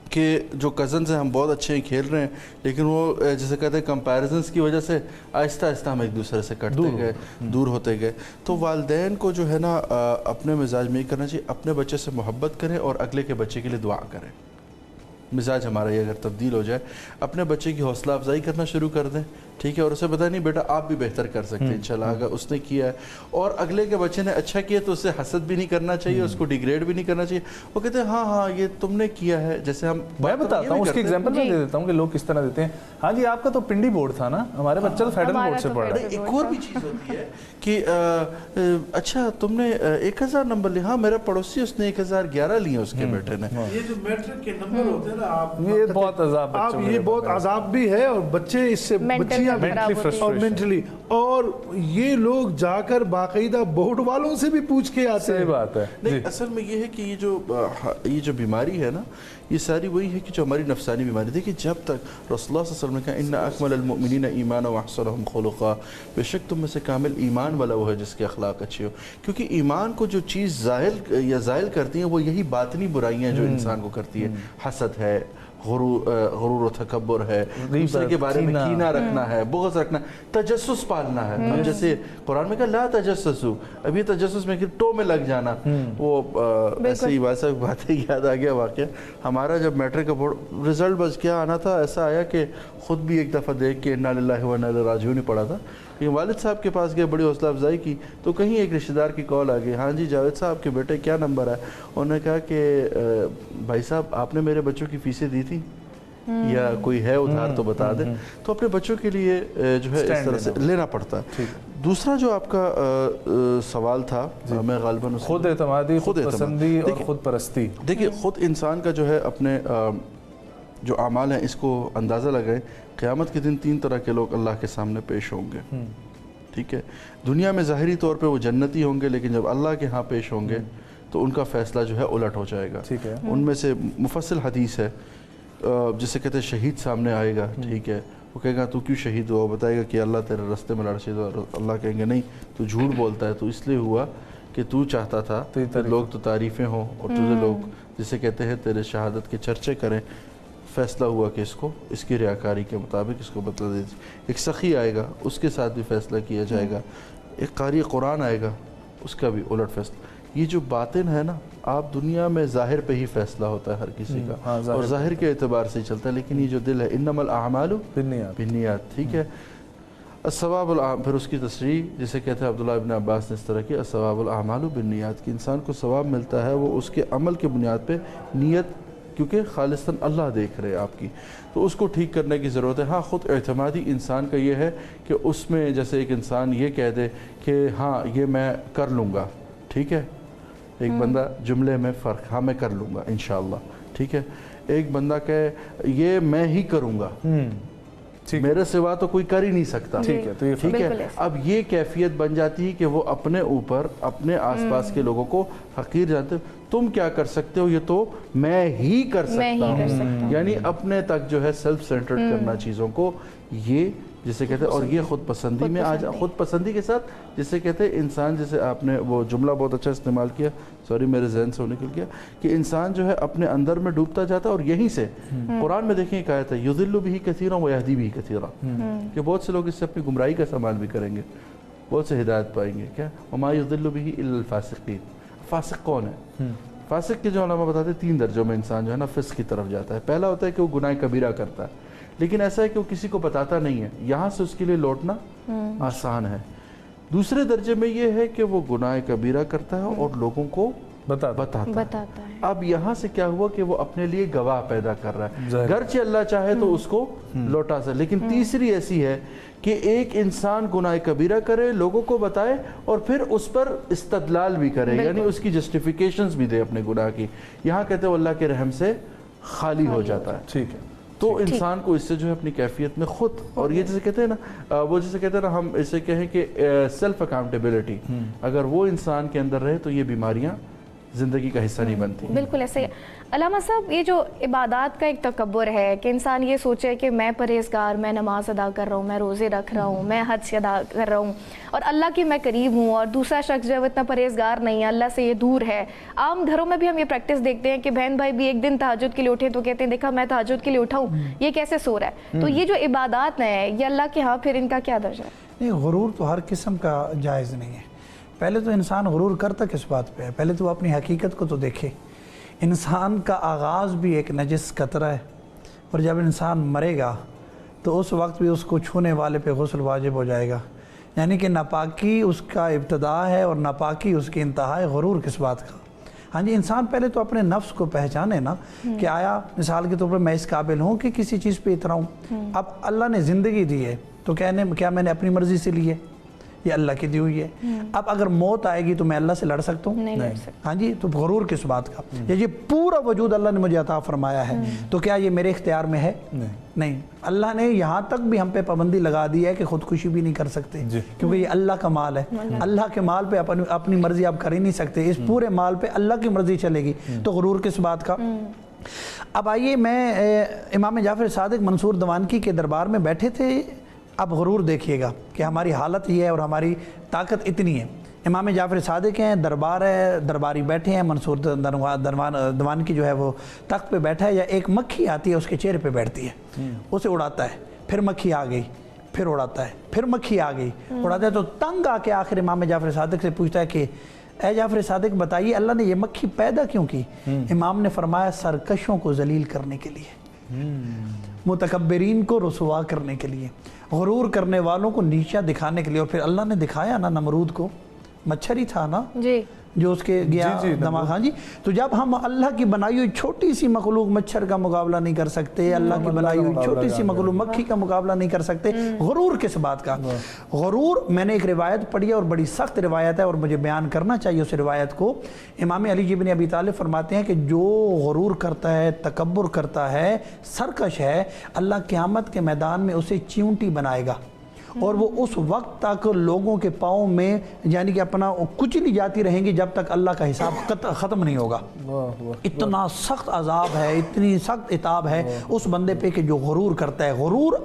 कि जो कज़न्स हैं हम बहुत अच्छे खेल रहे हैं, लेकिन वो जैसे कहते हैं कंपैरिजंस की वजह से आहिस्ता आहिस्ता हम एक दूसरे से कटते गए, दूर होते गए। तो वालिदैन को जो है ना अपने मिजाज में ही करना चाहिए, अपने बच्चे से मोहब्बत करें और अगले के बच्चे के लिए दुआ करें। मिजाज हमारा ये अगर तब्दील हो जाए, अपने बच्चे की हौसला अफजाई करना शुरू कर दें, ठीक है, और उसे बताया नहीं बेटा आप भी बेहतर कर सकते हैं इंशाल्लाह, अगर उसने किया है और अगले के बच्चे ने अच्छा किया तो उसे हसद भी नहीं करना चाहिए, उसको डिग्रेड भी नहीं करना चाहिए। वो कहते हैं हाँ हाँ ये तुमने किया है, जैसे हम मैं बताता हूँ उसके एग्जांपल में दे देता हूँ कि लोग किस तरह देते हैं। हाँ जी आपका तो पिंडी बोर्ड था ना, हमारे बच्चा तो फेडरल बोर्ड से पढ़ रहा है। एक और भी चीज़ होती है कि अच्छा तुमने 1000 नंबर लिया, हाँ मेरा पड़ोसी उसने 1011 लिए उसके बेटे ने। ये जो मैट्रिक के नंबर होते हैं ना, आप ये बहुत अजाब, आप ये बहुत अजाब भी है, और बच्चे इससे बच्चियां और मेंटली, और ये लोग जाकर बाकायदा बोर्ड वालों से भी पूछ के आते हैं। सही बात है। नहीं असल में ये है कि ये जो बीमारी है ना, ये सारी वही है कि जो हमारी नफसानी बीमारी। देखिए जब तक रसूलुल्लाह सल्लल्लाहु अलैहि वसल्लम ने कहा इन्ना अकमल मुमिनीना ईमाना व अहसनहुम खुलुक़ा, बेशक तुम में से कामिल ईमान वाला वो है जिसके अखलाक अच्छे हो, क्योंकि ईमान को जो चीज़ ज़ाहिल करती हैं वो यही बातनी बुराइयाँ जो इंसान को करती है, हसद है, غرور و تکبر ہے، دوسرے کے بارے میں کینہ رکھنا ہے، بغض رکھنا ہے، تجسس پالنا ہے. ہم جیسے قرآن میں کہا لا تجسسو، ابھی تجسس میں ٹو میں لگ جانا، وہ ایسے ہی باتیں یاد آ گیا واقعہ. ہمارا جب میٹرک کا بورڈ رزلٹ بس کیا آنا تھا، ایسا آیا کہ خود بھی ایک دفعہ دیکھ کے انا للہ و انا الیہ راجعون پڑھا تھا. لیکن والد صاحب کے پاس گئے، بڑی حوصلہ افزائی کی تو کہیں ایک رشتہ دار کی کال آ گئی، ہاں جی جاوید صاحب کے بیٹے کیا نمبر ہے؟ انہوں نے کہا کہ بھائی صاحب آپ نے میرے بچوں کی فیسیں دی تھی یا کوئی ہے ادھار تو بتا دیں. تو اپنے بچوں کے لیے جو ہے اس طرح سے لینا پڑتا ہے. دوسرا جو آپ کا سوال تھا، میں غالباً خود اعتمادی، خود پسندی اور خود پرستی. دیکھیے خود انسان کا جو ہے اپنے جو اعمال ہیں اس کو اندازہ لگائیں. قیامت کے دن 3 طرح کے لوگ اللہ کے سامنے پیش ہوں گے. ٹھیک ہے، دنیا میں ظاہری طور پہ وہ جنتی ہوں گے، لیکن جب اللہ کے ہاں پیش ہوں گے تو ان کا فیصلہ جو ہے الٹ ہو جائے گا. ان میں سے مفصل حدیث ہے جسے کہتے ہیں شہید سامنے آئے گا. ٹھیک ہے، وہ کہے گا تو کیوں شہید ہوا؟ وہ بتائے گا کہ اللہ تیرے راستے میں لڑ شہید ہوا. اللہ کہیں گے نہیں، تو جھوٹ بولتا ہے، تو اس لیے ہوا کہ تو چاہتا تھا لوگ تو تعریفیں ہوں اور تجھے لوگ جسے کہتے ہیں تیرے شہادت کے چرچے کریں. فیصلہ ہوا کہ اس کو اس کی ریاکاری کے مطابق اس کو بدلہ دے دی. ایک سخی آئے گا، اس کے ساتھ بھی فیصلہ کیا جائے گا. ایک قاری قرآن آئے گا، اس کا بھی الٹ فیصلہ. یہ جو باطن ہے نا، آپ دنیا میں ظاہر پہ ہی فیصلہ ہوتا ہے ہر کسی کا، اور ظاہر کے اعتبار سے ہی چلتا ہے، لیکن یہ جو دل ہے انما الاعمال بالنیات. ٹھیک ہے، الثواب پھر اس کی تصریح جسے کہتے ہیں عبداللہ ابن عباس نے اس طرح کی الثواب الاعمال بالنیات، کہ انسان کو ثواب ملتا ہے وہ اس کے عمل کے بنیاد پہ، نیت کیونکہ خالصاً اللہ دیکھ رہے آپ کی، تو اس کو ٹھیک کرنے کی ضرورت ہے. ہاں خود اعتمادی انسان کا یہ ہے کہ اس میں جیسے ایک انسان یہ کہہ دے کہ ہاں یہ میں کر لوں گا. ٹھیک ہے، ایک بندہ جملے میں فرق، ہاں میں کر لوں گا انشاءاللہ. ٹھیک ہے، ایک بندہ کہے یہ میں ہی کروں گا، میرے سوا تو کوئی کر ہی نہیں سکتا. ٹھیک ہے، اب یہ کیفیت بن جاتی ہے کہ وہ اپنے اوپر اپنے آس پاس کے لوگوں کو حقیر جانتے. تم کیا کر سکتے ہو، یہ تو میں ہی کر سکتا ہوں. یعنی اپنے تک جو ہے سیلف سینٹرڈ کرنا چیزوں کو، یہ جسے کہتے ہیں. اور یہ خود پسندی میں آ جا، خود پسندی کے ساتھ جسے کہتے ہیں انسان، جسے آپ نے وہ جملہ بہت اچھا استعمال کیا، سوری میرے ذہن سے وہ نکل گیا، کہ انسان جو ہے اپنے اندر میں ڈوبتا جاتا ہے. اور یہیں سے قرآن میں دیکھیں ایک آیت ہے یضل بہ کثیرا ویہدی بہ کثیرا، کہ بہت سے لوگ اس سے اپنی گمراہی کا استعمال بھی کریں گے، بہت سے ہدایت پائیں گے. کیا وما یضل بہ الا الفاسقین. فاسق کون ہے؟ فاسق کے جو علماء بتاتے ہیں 3 درجوں میں انسان جو ہے نا فسق کی طرف جاتا ہے. پہلا ہوتا ہے کہ وہ گناہ کبیرہ کرتا ہے، لیکن ایسا ہے کہ وہ کسی کو بتاتا نہیں ہے، یہاں سے اس کے لیے لوٹنا آسان ہے. دوسرے درجے میں یہ ہے کہ وہ گناہ کبیرہ کرتا ہے اور لوگوں کو بتاتا ہے. اب یہاں سے کیا ہوا کہ وہ اپنے لیے گواہ پیدا کر رہا ہے، گرچہ اللہ چاہے تو اس کو لوٹا سکے. لیکن تیسری ایسی ہے کہ ایک انسان گناہ کبیرہ کرے، لوگوں کو بتائے اور پھر اس پر استدلال بھی کرے، یعنی اس کی جسٹیفیکیشنز بھی دے اپنے گناہ کی. یہاں کہتے ہیں اللہ کے رحم سے خالی ہو جاتا ہے. ٹھیک ہے، تو انسان کو اس سے جو ہے اپنی کیفیت میں خود، اور یہ جسے کہتے ہیں نا، وہ جسے کہتے ہیں نا، ہم اسے کہیں کہ سیلف اکاؤنٹیبلٹی، اگر وہ انسان کے اندر رہے تو یہ بیماریاں زندگی کا حصہ نہیں بنتی. بالکل ایسے. علامہ صاحب، یہ جو عبادات کا ایک تکبر ہے کہ انسان یہ سوچے کہ میں پرہیزگار، میں نماز ادا کر رہا ہوں، میں روزے رکھ رہا ہوں، میں حج ادا کر رہا ہوں اور اللہ کی میں قریب ہوں، اور دوسرا شخص جو ہے وہ اتنا پرہیزگار نہیں ہے، اللہ سے یہ دور ہے. عام گھروں میں بھی ہم یہ پریکٹس دیکھتے ہیں کہ بہن بھائی بھی ایک دن تہجد کے لیے اٹھے تو کہتے ہیں دیکھا میں تہجد کے لیے اٹھا ہوں، یہ کیسے سو رہا ہے. تو یہ جو عبادات ہیں یہ اللہ کے ہاں پھر ان کا کیا درجہ ہے؟ نہیں، غرور تو ہر قسم کا جائز نہیں ہے. پہلے تو انسان غرور کرتا کس بات پہ ہے؟ پہلے تو اپنی حقیقت کو تو دیکھے. انسان کا آغاز بھی ایک نجس قطرہ ہے، اور جب انسان مرے گا تو اس وقت بھی اس کو چھونے والے پہ غسل واجب ہو جائے گا. یعنی کہ ناپاکی اس کا ابتدا ہے اور ناپاکی اس کی انتہا ہے. غرور کس بات کا؟ ہاں جی، انسان پہلے تو اپنے نفس کو پہچانے نا، کہ آیا مثال کے طور پر میں اس قابل ہوں کہ کسی چیز پہ اتراؤں. اب اللہ نے زندگی دی ہے تو کیا میں نے اپنی مرضی سے لی ہے؟ یہ اللہ کی دی ہوئی ہے. اب اگر موت آئے گی تو میں اللہ سے لڑ سکتا ہوں؟ نہیں. ہاں جی، تو غرور کس بات کا؟ یہ پورا وجود اللہ نے مجھے عطا فرمایا ہے، تو کیا یہ میرے اختیار میں ہے؟ نہیں. اللہ نے یہاں تک بھی ہم پہ پابندی لگا دی ہے کہ خودکشی بھی نہیں کر سکتے، کیونکہ یہ اللہ کا مال ہے. اللہ کے مال پہ اپنی مرضی آپ کر ہی نہیں سکتے. اس پورے مال پہ اللہ کی مرضی چلے گی، تو غرور کس بات کا؟ اب آئیے، میں امام جعفر صادق منصور دوانکی کے دربار میں بیٹھے تھے. اب غرور دیکھیے گا کہ ہماری حالت یہ ہے اور ہماری طاقت اتنی ہے امام جعفر صادق ہیں، دربار ہے، درباری بیٹھے ہیں، منصور دیوان کی جو ہے وہ تخت پہ بیٹھا ہے، یا ایک مکھی آتی ہے اس کے چہرے پہ بیٹھتی ہے، اسے اڑاتا ہے، پھر مکھی آ گئی، پھر اڑاتا ہے، پھر مکھی آ گئی، اڑاتا ہے، تو تنگ آ کے آخر امام جعفر صادق سے پوچھتا ہے کہ اے جعفر صادق بتائیے اللہ نے یہ مکھی پیدا کیوں کی؟ امام نے فرمایا سرکشوں کو ذلیل کرنے کے لیے، متکبرین کو رسوا کرنے کے لیے، غرور کرنے والوں کو نیچا دکھانے کے لیے۔ اور پھر اللہ نے دکھایا نا نمرود کو، مچھر ہی تھا نا جی جو اس کے گیا دماغ، ہاں جی، تو جب ہم اللہ کی بنائی ہوئی چھوٹی سی مخلوق مچھر کا مقابلہ نہیں کر سکتے، اللہ کی بنائی ہوئی چھوٹی سی مخلوق مکھی کا مقابلہ نہیں کر سکتے، غرور کس بات کا؟ غرور، میں نے ایک روایت پڑھی ہے اور بڑی سخت روایت ہے اور مجھے بیان کرنا چاہیے اس روایت کو۔ امام علی بن ابی طالب فرماتے ہیں کہ جو غرور کرتا ہے، تکبر کرتا ہے، سرکش ہے، اللہ قیامت کے میدان میں اسے چیونٹی بنائے گا، اور وہ اس وقت تک لوگوں کے پاؤں میں یعنی کہ اپنا کچلی جاتی رہیں گی جب تک اللہ کا حساب ختم نہیں ہوگا۔ اتنا سخت عذاب ہے، اتنی سخت عتاب ہے اس بندے پہ کہ جو غرور کرتا ہے۔ غرور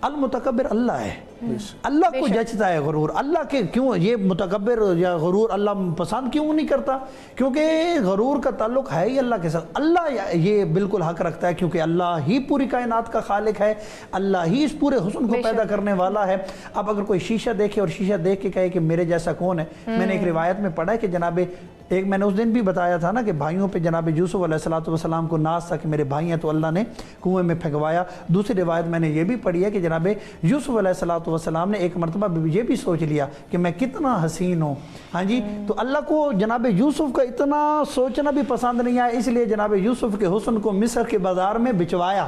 المتکبر اللہ ہے، اللہ کو جچتا ہے غرور، اللہ کے کیوں یہ متکبر یا غرور اللہ پسند کیوں نہیں کرتا؟ کیونکہ غرور کا تعلق ہے ہی اللہ کے ساتھ، اللہ یہ بالکل حق رکھتا ہے کیونکہ اللہ ہی پوری کائنات کا خالق ہے، اللہ ہی اس پورے حسن کو پیدا کرنے والا ہے۔ اب اگر کوئی شیشہ دیکھے اور شیشہ دیکھ کے کہے کہ میرے جیسا کون ہے، میں نے ایک روایت میں پڑھا ہے کہ جناب ایک میں نے اس دن بھی بتایا تھا نا کہ بھائیوں پہ جناب یوسف علیہ السلام کو ناز تھا کہ میرے بھائی ہیں تو اللہ نے کنویں میں پھینکوایا۔ دوسری روایت میں نے یہ بھی پڑھی ہے کہ جناب یوسف علیہ السلام نے ایک مرتبہ یہ بھی سوچ لیا کہ میں کتنا حسین ہوں، ہاں جی، تو اللہ کو جناب یوسف کا اتنا سوچنا بھی پسند نہیں آیا، اس لیے جناب یوسف کے حسن کو مصر کے بازار میں بچوایا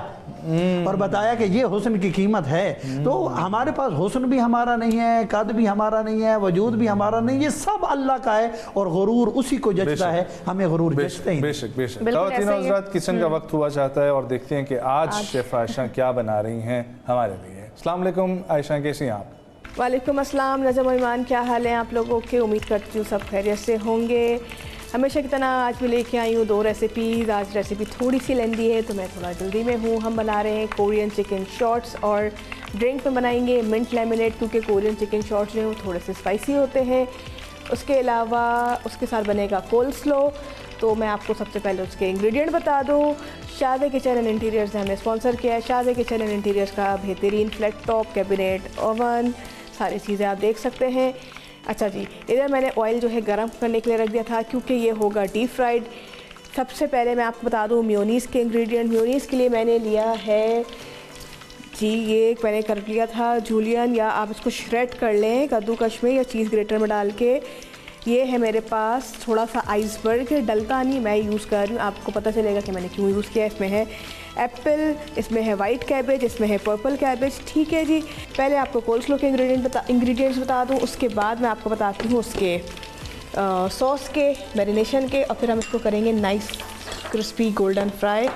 اور بتایا کہ یہ حسن کی قیمت ہے۔ تو ہمارے پاس حسن بھی ہمارا نہیں ہے، قد بھی ہمارا نہیں ہے، وجود بھی ہمارا نہیں، یہ سب اللہ کا ہے، اور غرور اسی کو جچتا ہے، ہمیں غرور جچتا ہی نہیں۔ بے شک بے شک۔ خواتین و حضرات، کچن کا وقت ہوا چاہتا ہے اور دیکھتے ہیں کہ آج شیف عائشہ کیا بنا رہی ہیں ہمارے لیے۔ السلام علیکم عائشہ، کیسی ہیں آپ؟ وعلیکم السلام نظم و ایمان، کیا حال ہیں آپ لوگوں کے؟ امید کرتی ہوں سب خیریت سے ہوں گے۔ ہمیشہ کی طرح آج بھی لے کے آئی ہوں 2 ریسیپیز۔ آج ریسیپی تھوڑی سی لیندی ہے تو میں تھوڑا جلدی میں ہوں۔ ہم بنا رہے ہیں کورین چکن شارٹس، اور ڈرنک میں بنائیں گے منٹ لیمنیٹ، کیونکہ کورین چکن شارٹس جو ہیں وہ تھوڑے سے اسپائسی ہوتے ہیں۔ اس کے علاوہ اس کے ساتھ بنے گا کول سلو۔ تو میں آپ کو سب سے پہلے اس کے انگریڈینٹ بتا دوں۔ شاہد کچن اینڈ انٹیریئرز نے ہمیں اسپانسر کیا ہے۔ شاہد کچن اینڈ انٹیریئرز کا بہترین فلیٹ ٹاپ کیبنیٹ، اوون، ساری چیزیں آپ دیکھ سکتے ہیں۔ اچھا جی، ادھر میں نے آئل جو ہے گرم کرنے کے لیے رکھ دیا تھا کیونکہ یہ ہوگا ڈیپ فرائیڈ۔ سب سے پہلے میں آپ کو بتا دوں میونیز کے انگریڈینٹ۔ میونیز کے لیے میں نے لیا ہے جی، یہ میں نے کر لیا تھا جولین، یا آپ اس کو شریڈ کر لیں کدو کش میں یا چیز گریٹر میں ڈال کے۔ یہ ہے میرے پاس تھوڑا سا آئس برگ، ڈلتا نہیں، میں یوز کر رہی ہوں، آپ کو پتہ چلے گا کہ میں نے کیوں یوز کیا۔ اس میں ہے ایپل، اس میں ہے وائٹ کیبج، اس میں ہے پرپل کیبج، ٹھیک ہے جی۔ پہلے آپ کو کول سلو کے انگریڈینٹس بتا دوں، اس کے بعد میں آپ کو بتاتی ہوں اس کے سوس کے میرینیشن کے، اور پھر ہم اس کو کریں گے نائس کرسپی گولڈن فرائی،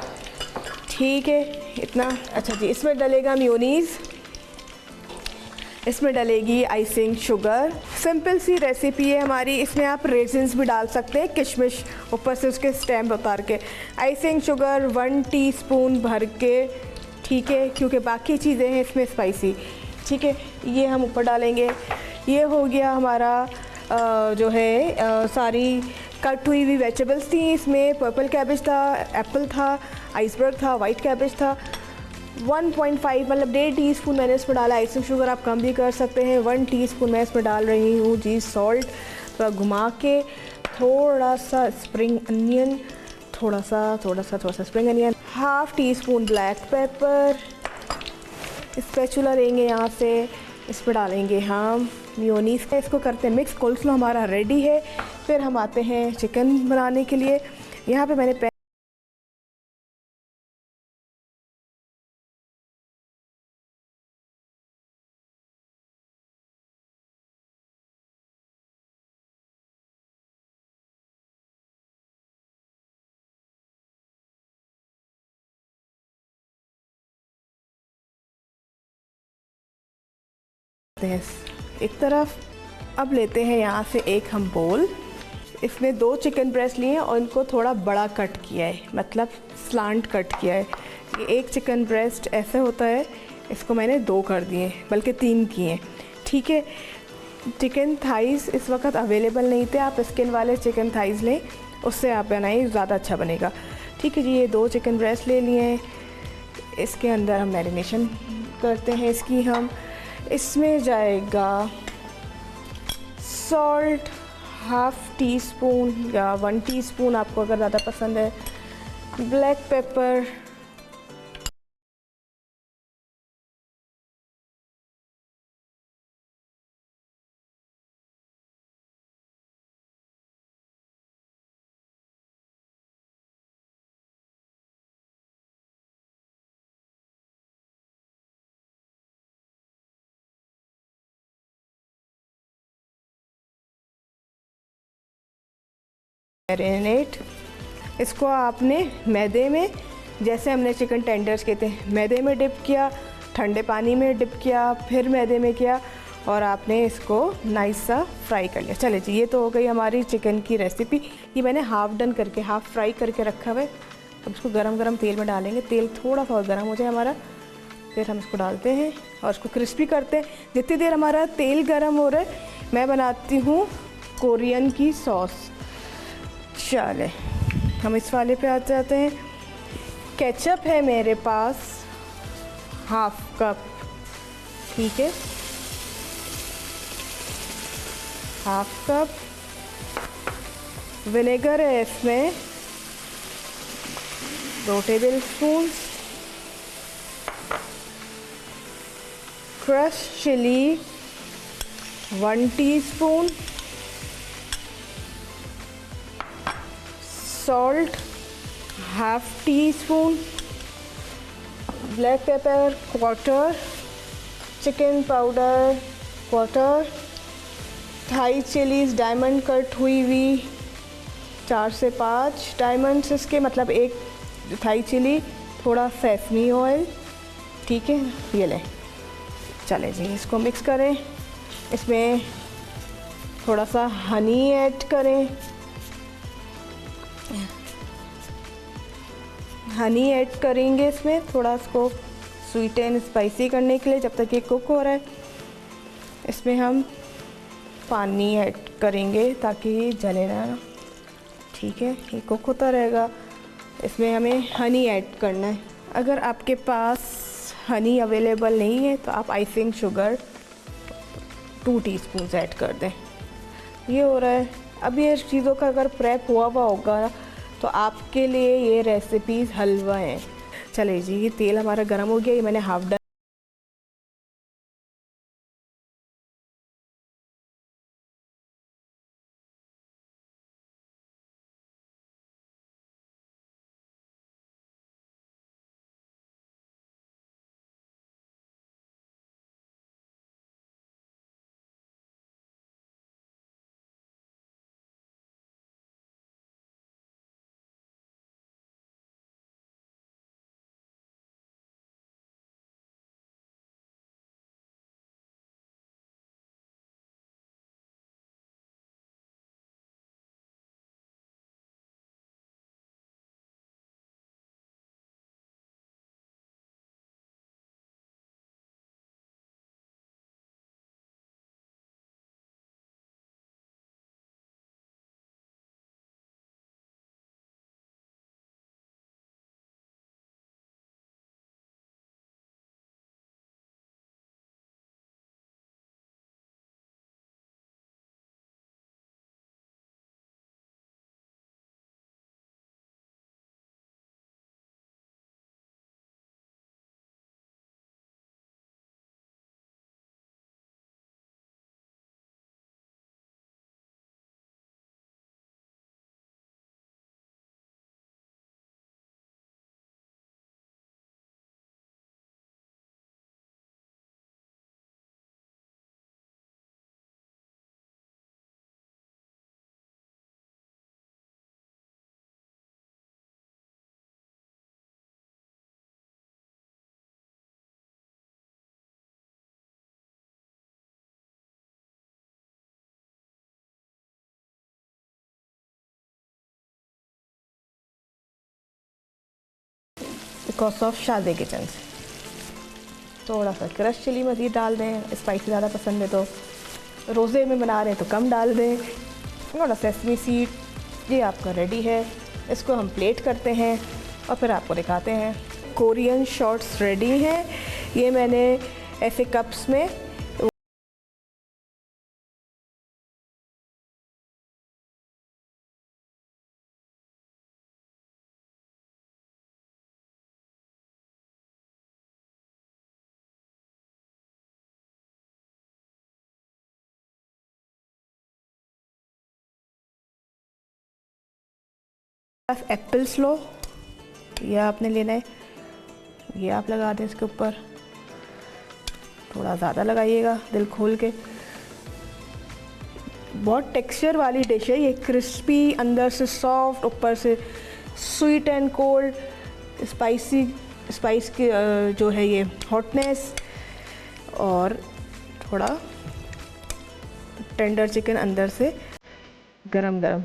ٹھیک ہے اتنا۔ اچھا جی، اس میں ڈلے گا میونیز، اس میں ڈلے گی آئسنگ شوگر۔ سمپل سی ریسیپی ہے ہماری، اس میں آپ ریزنز بھی ڈال سکتے ہیں، کشمش اوپر سے اس کے اسٹیم اتار کے۔ آئسنگ شوگر 1 ٹی اسپون بھر کے، ٹھیک ہے، کیونکہ باقی چیزیں ہیں اس میں اسپائسی، ٹھیک ہے، یہ ہم اوپر ڈالیں گے۔ یہ ہو گیا ہمارا جو ہے ساری کٹ ہوئی ہوئی ویجیٹیبلس تھیں، اس میں پرپل کیبج تھا، ایپل تھا، آئس برگ تھا، وائٹ کیبج تھا۔ 1.5 مطلب 1.5 ٹی اسپون میں نے اس میں ڈالا۔ آئسنگ شوگر آپ کم بھی کر سکتے ہیں۔ 1 ٹی اسپون میں اس میں ڈال رہی ہوں جی سالٹ، تھوڑا گھما کے، تھوڑا سا اسپرنگ انین، تھوڑا سا spring onion, 1/2 T spoon black paper. اسپیچولا لیں گے یہاں سے، اس پہ ڈالیں گے ہم میونیز، اس کو کرتے ہیں مکس۔ کول سلو ہمارا ریڈی ہے۔ پھر ہم آتے ہیں چکن بنانے کے لیے۔ یہاں پہ میں نے ایک طرف، اب لیتے ہیں یہاں سے ایک ہم بول، اس میں 2 چکن بریسٹ لیے ہیں اور ان کو تھوڑا بڑا کٹ کیا ہے، مطلب سلانٹ کٹ کیا ہے۔ یہ ایک چکن بریسٹ ایسے ہوتا ہے، اس کو میں نے 2 کر دیے، بلکہ 3 کیے ہیں، ٹھیک ہے۔ चिकन थाइस इस वक्त अवेलेबल नहीं थे, आप स्किन वाले चिकन थाइस लें, उससे आप बनाइए, ज़्यादा अच्छा बनेगा। ठीक है जी, ये 2 चिकन ब्रेस्ट ले लिए हैं, इसके अंदर हम मैरिनेशन करते हैं इसकी। हम इसमें जाएगा सॉल्ट हाफ़ टी स्पून या 1 टीस्पून आपको अगर ज़्यादा पसंद है, ब्लैक पेपर, मैरिनेट। इसको आपने मैदे में, जैसे हमने चिकन टेंडर्स के थे, मैदे में डिप किया, ठंडे पानी में डिप किया, फिर मैदे में किया और आपने इसको नाइस सा फ्राई कर लिया। चले जी, ये तो हो गई हमारी चिकन की रेसिपी। ये मैंने हाफ़ डन करके, हाफ़ फ्राई करके रखा हुआ है। अब इसको गरम तेल में डालेंगे। तेल थोड़ा सा और गर्म हो जाए हमारा, फिर हम इसको डालते हैं और इसको क्रिस्पी करते हैं। जितनी देर हमारा तेल गर्म हो रहा है, मैं बनाती हूँ कोरियन की सॉस। चले हम इस वाले पे आ जाते हैं। केचप है मेरे पास हाफ़ कप, ठीक है, हाफ़ कप। विनेगर है इसमें 2 tablespoon. Crush chilli 1 teaspoon. Salt half teaspoon. Black pepper 1/4। Chicken powder 1/4। Thai chillies diamond cut हुई हुई 4 से 5 डायमंड्स इसके, मतलब 1 थाई चिली। थोड़ा सेसमी ऑयल, ठीक है, ये लें। चले जी, इसको मिक्स करें। इसमें थोड़ा सा हनी ऐड करें, हनी ऐड करेंगे इसमें थोड़ा इसको स्वीट एंड स्पाइसी करने के लिए, जब तक ये कुक हो रहा है। इसमें हम पानी ऐड करेंगे ताकि ये जले ना, ठीक है, ये कुक होता रहेगा। इसमें हमें हनी ऐड करना है। अगर आपके पास हनी अवेलेबल नहीं है तो आप आइसिंग शुगर 2 टीस्पून ऐड कर दें। ये हो रहा है। अब ये चीज़ों का अगर प्रेप हुआ होगा तो आपके लिए ये रेसिपीज़ हलवा है। चले जी, ये तेल हमारा गर्म हो गया। ये मैंने हाफ डन बिकॉज ऑफ शादी किचन से थोड़ा सा क्रश चिली मज़ीद डाल दें, स्पाइसी ज़्यादा पसंद है तो। रोज़े में बना रहे हैं तो कम डाल दें। थोड़ा सेसमी सीड ये आपका रेडी है, इसको हम प्लेट करते हैं और फिर आपको दिखाते हैं। कोरियन शॉर्ट्स रेडी हैं, ये मैंने ऐसे कप्स में एप्पल्स लो, ये आपने लेना है, ये आप लगा दें इसके ऊपर, थोड़ा ज़्यादा लगाइएगा दिल खोल के। बहुत टेक्सचर वाली डिश है ये, क्रिस्पी, अंदर से सॉफ्ट, ऊपर से स्वीट एंड कोल्ड, स्पाइस की जो है ये हॉटनेस, और थोड़ा टेंडर चिकन अंदर से गरम गरम।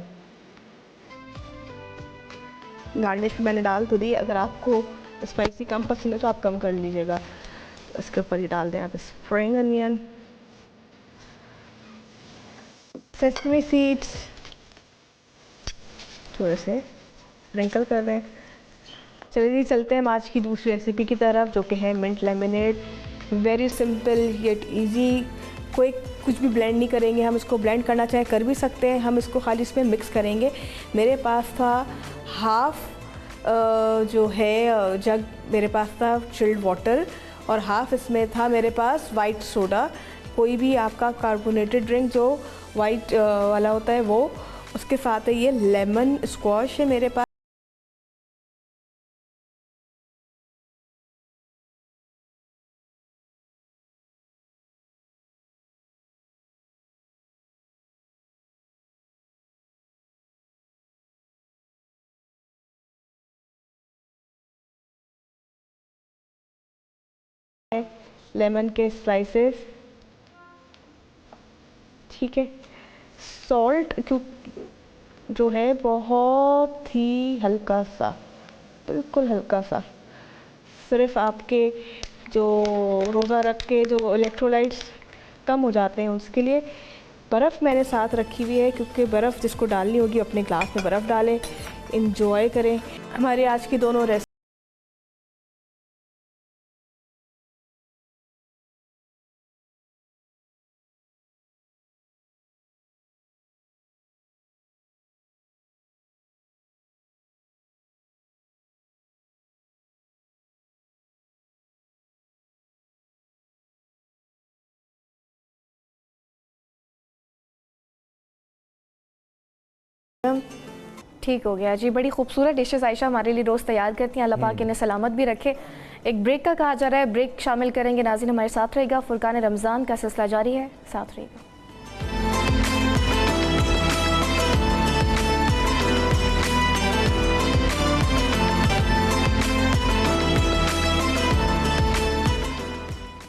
गार्निश मैंने डाल तो दी, अगर आपको स्पाइसी कम पसंद है तो आप कम कर लीजिएगा। इसके ऊपर ये डाल दें आप स्प्रिंग अनियन, सेसमी सीड्स थोड़े से स्प्रिंकल कर दें। चलिए जी चलते हैं हम आज की दूसरी रेसिपी की तरफ, जो कि है mint lemonade. Very simple yet easy, कोई कुछ भी ब्लेंड नहीं करेंगे हम इसको। ब्लेंड करना चाहे कर भी सकते हैं, हम इसको खाली इसमें मिक्स करेंगे। मेरे पास था हाफ़ जो है जग मेरे पास था चिल्ड वाटर, और हाफ़ इसमें था मेरे पास वाइट सोडा। कोई भी आपका कार्बोनेटेड ड्रिंक जो वाइट वाला होता है वो, उसके साथ है ये लेमन स्क्वाश है मेरे पास। लेमन के स्लाइसेस, ठीक है। सॉल्ट जो है बहुत ही हल्का सा, बिल्कुल हल्का सा, सिर्फ आपके जो रोज़ा रख के जो इलेक्ट्रोलाइट्स कम हो जाते हैं उसके लिए। बर्फ़ मैंने साथ रखी हुई है, क्योंकि बर्फ़ जिसको डालनी होगी अपने ग्लास में बर्फ़ डालें, इंजॉय करें। हमारी आज की दोनों रेसिपी ठीक हो गया जी। बड़ी खूबसूरत डिशेस आयशा हमारे लिए रोज़ तैयार करती हैं, अल्लाह पाक इन्हें सलामत भी रखे। एक ब्रेक का कहा जा रहा है, ब्रेक शामिल करेंगे। नाज़रीन हमारे साथ रहेगा, फुरकान रमज़ान का सिलसिला जारी है, साथ रहेगा।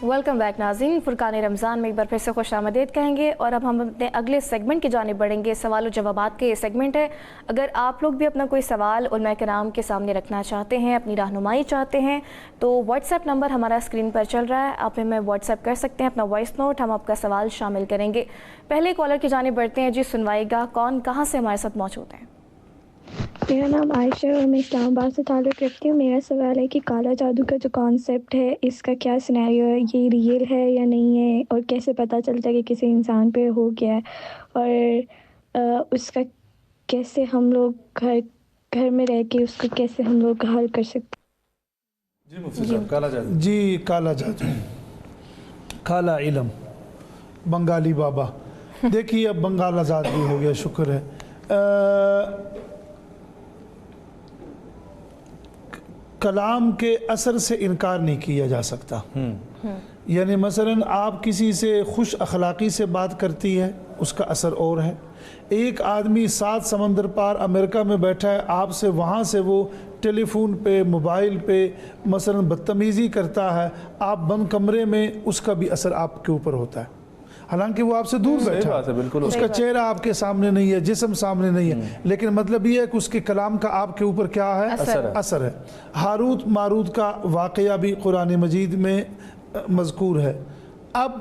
वेलकम बैक नाज़रीन, फुरकान रमज़ान में एक बार फिर से खुश आमदीद कहेंगे। और अब हम अपने अगले सेगमेंट की जानिब बढ़ेंगे। सवाल और जवाबात के ये सेगमेंट है। अगर आप लोग भी अपना कोई सवाल उलमा कराम के सामने रखना चाहते हैं, अपनी रहनुमाई चाहते हैं, तो व्हाट्सएप नंबर हमारा स्क्रीन पर चल रहा है, आप हमें व्हाट्सएप कर सकते हैं अपना वॉइस नोट, हम आपका सवाल शामिल करेंगे। पहले कॉलर की जानिब बढ़ते हैं जी, सुनवाइएगा। कौन कहाँ से हमारे साथ मौजूद हैं? मेरा नाम आयशा है और मैं इस्लामाबाद से ताल्लुक़ रखती हूँ। मेरा सवाल है कि काला जादू का जो कॉन्सेप्ट है, इसका क्या सिनेरियो है, ये रियल है या नहीं है, और कैसे पता चलता है कि किसी इंसान पे हो गया है, और उसका कैसे हम लोग घर में रह के उसको कैसे हम लोग हल कर सकते जी मुफ्ती साहब, काला जादू। जी काला जादू, काला इलम, बंगाली बाबा। देखिए अब बंगाल आज़ाद भी हो गया, शुक्र है। कलाम के असर से इनकार नहीं किया जा सकता। यानी मसलन आप किसी से खुश अखलाक़ी से बात करती है, उसका असर और है। एक आदमी 7 समंदर पार अमेरिका में बैठा है, आपसे वहाँ से वो टेलीफोन पे, मोबाइल पे मसलन बदतमीज़ी करता है, आप बंद कमरे में, उसका भी असर आपके ऊपर होता है। हालांकि वो आपसे दूर बैठा है, बिल्कुल उसका चेहरा आपके सामने नहीं है, जिस्म सामने नहीं है, लेकिन मतलब ये है कि उसके कलाम का आपके ऊपर क्या है, असर है। हारूत मारूत का वाक़या भी कुरान मजीद में मज़कूर है। अब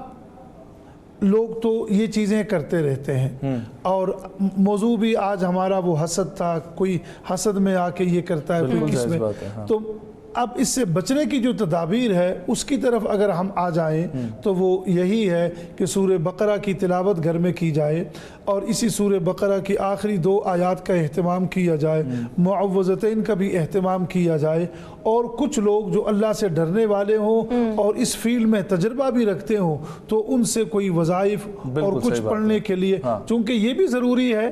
लोग तो ये चीज़ें करते रहते हैं और मौजू भी आज हमारा वो हसद था, कोई हसद में आके ये करता है, कोई किस में, तो अब इससे बचने की जो तदाबीर है उसकी तरफ अगर हम आ जाएं तो वो यही है कि सूरह बकरा की तिलावत घर में की जाए और इसी सूरह बकरा की आखिरी 2 आयात का एहतमाम किया जाए, मुअव्वज़तैन का भी एहतमाम किया जाए और कुछ लोग जो अल्लाह से डरने वाले हों और इस फील्ड में तजर्बा भी रखते हों तो उनसे कोई वज़ाइफ और कुछ पढ़ने के लिए, चूँकि ये भी ज़रूरी है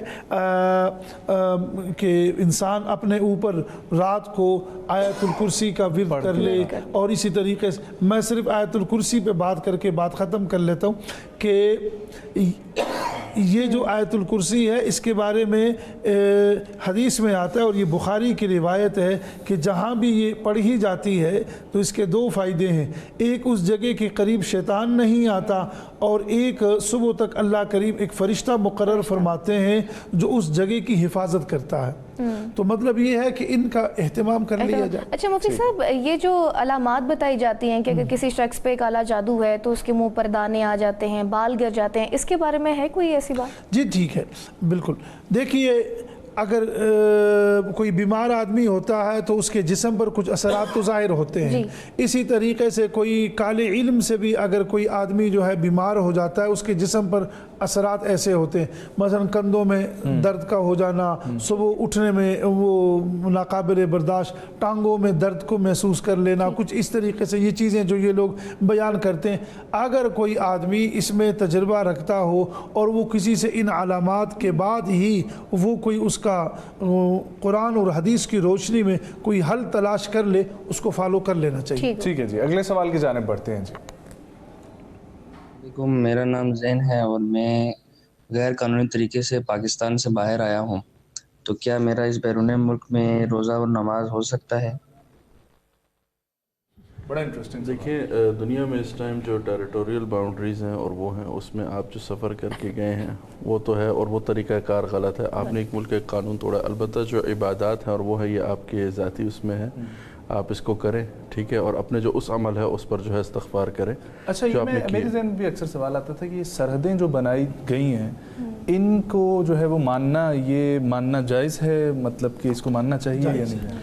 कि इंसान अपने ऊपर रात को आयतुल कुर्सी का विर्द कर ले। और इसी तरीके से मैं सिर्फ आयतुल कुर्सी पे बात करके बात ख़त्म कर लेता हूँ कि ये जो आयतुल कुर्सी है इसके बारे में हदीस में आता है और ये बुखारी की रिवायत है कि जहाँ भी ये पढ़ी जाती है तो इसके 2 फ़ायदे हैं, एक उस जगह के करीब शैतान नहीं आता और एक सुबह तक अल्लाह करीब एक फ़रिश्ता मुकर्रर फरमाते हैं जो उस जगह की हिफाजत करता है। तो मतलब ये है कि इनका एहतमाम कर लिया जाए। अच्छा मुफ्ती साहब, ये जो अलामात बताई जाती हैं कि अगर किसी शख्स पे काला जादू है तो उसके मुंह पर दाने आ जाते हैं, बाल गिर जाते हैं, इसके बारे में है कोई ऐसी बात? जी ठीक है, बिल्कुल। देखिए अगर कोई बीमार आदमी होता है तो उसके जिस्म पर कुछ असरात तो ज़ाहिर होते हैं, इसी तरीके से कोई काले इल्म से भी अगर कोई आदमी जो है बीमार हो जाता है उसके जिस्म पर असरात ऐसे होते हैं, मसलन कंधों में दर्द का हो जाना, सुबह उठने में वो नाकाबिल बर्दाश्त, टांगों में दर्द को महसूस कर लेना, कुछ इस तरीके से ये चीज़ें जो ये लोग बयान करते हैं। अगर कोई आदमी इसमें तजर्बा रखता हो और वो किसी से इन अलामात के बाद ही वो कोई उसका कुरान और हदीस की रोशनी में कोई हल तलाश कर ले, उसको फॉलो कर लेना चाहिए। ठीक है जी, अगले सवाल की जानिब बढ़ते हैं जी। मेरा नाम जैन है और मैं गैर कानूनी तरीके से पाकिस्तान से बाहर आया हूँ, तो क्या मेरा इस बैरून मुल्क में रोज़ा और नमाज हो सकता है? बड़ा इंटरेस्टिंग। देखिए दुनिया में इस टाइम जो टेरिटोरियल बाउंड्रीज़ हैं और वो हैं उसमें आप जो सफ़र करके गए हैं वो तो है और वो तरीक़ाकार गलत है, आपने एक मुल्क का कानून तोड़ा। अलबत्ता जो इबादत है और वो है ये आपके ज़ाती उसमें है, आप इसको करें, ठीक है, और अपने जो उस अमल है उस पर जो है इस्तग़फ़ार करें। अच्छा, ये मेरे ज़हन में भी अक्सर सवाल आता था कि ये सरहदें जो बनाई गई हैं इनको जो है वो मानना जायज़ है, मतलब कि इसको मानना चाहिए या नहीं?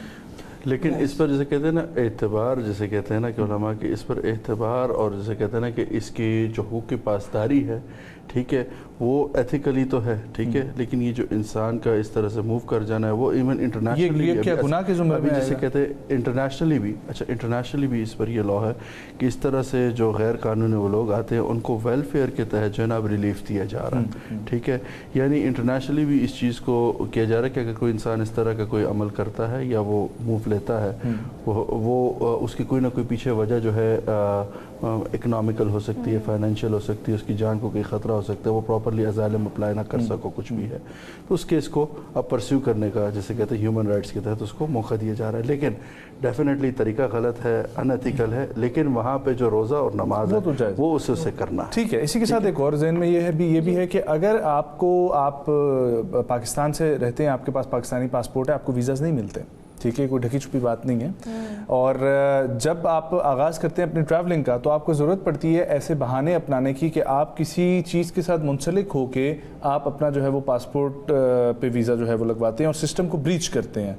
लेकिन इस पर जैसे कहते हैं ना एतबार, जैसे कहते हैं ना कि उलमा कि इस पर एतबार और जैसे कहते हैं ना कि इसकी जो हुकूक की पासदारी है, ठीक है, वो एथिकली तो है, ठीक है, लेकिन ये जो इंसान का इस तरह से मूव कर जाना है वो इवन इंटरनेशनली ये क्या गुनाह के ज़ुमरे में जैसे कहते हैं इंटरनेशनली भी, अच्छा इंटरनेशनली भी इस पर ये लॉ है कि इस तरह से जो गैर कानूनी वो लोग आते हैं उनको वेलफेयर के तहत जो है ना अब रिलीफ दिया जा रहा है, ठीक है, यानी इंटरनेशनली भी इस चीज़ को किया जा रहा है कि अगर कोई इंसान इस तरह का कोई अमल करता है या वो मूव लेता है वो उसकी कोई ना कोई पीछे वजह जो है इकनॉमिकल हो सकती है, फाइनेंशियल हो सकती है, उसकी जान को कोई ख़तरा हो सकता है, वो प्रॉपरली अज़ाइलम अप्लाई ना कर सको, कुछ भी है, तो उस केस को अब परस्यू करने का जैसे कहते हैं ह्यूमन राइट्स के तहत उसको मौका दिया जा रहा है। लेकिन डेफिनेटली तरीका गलत है, अनएथिकल है, लेकिन वहाँ पे जो रोज़ा और नमाज है तो वो उससे करना। ठीक है, इसी के साथ एक और ज़हन में ये भी है कि अगर आप पाकिस्तान से रहते हैं, आपके पास पाकिस्तानी पासपोर्ट है, आपको वीज़ाज़ नहीं मिलते, ठीक है, कोई ढकी छुपी बात नहीं है, और जब आप आगाज़ करते हैं अपनी ट्रैवलिंग का तो आपको ज़रूरत पड़ती है ऐसे बहाने अपनाने की कि आप किसी चीज़ के साथ मुंसलिक हो के आप अपना जो है वो पासपोर्ट पे वीज़ा जो है वो लगवाते हैं और सिस्टम को ब्रीच करते हैं।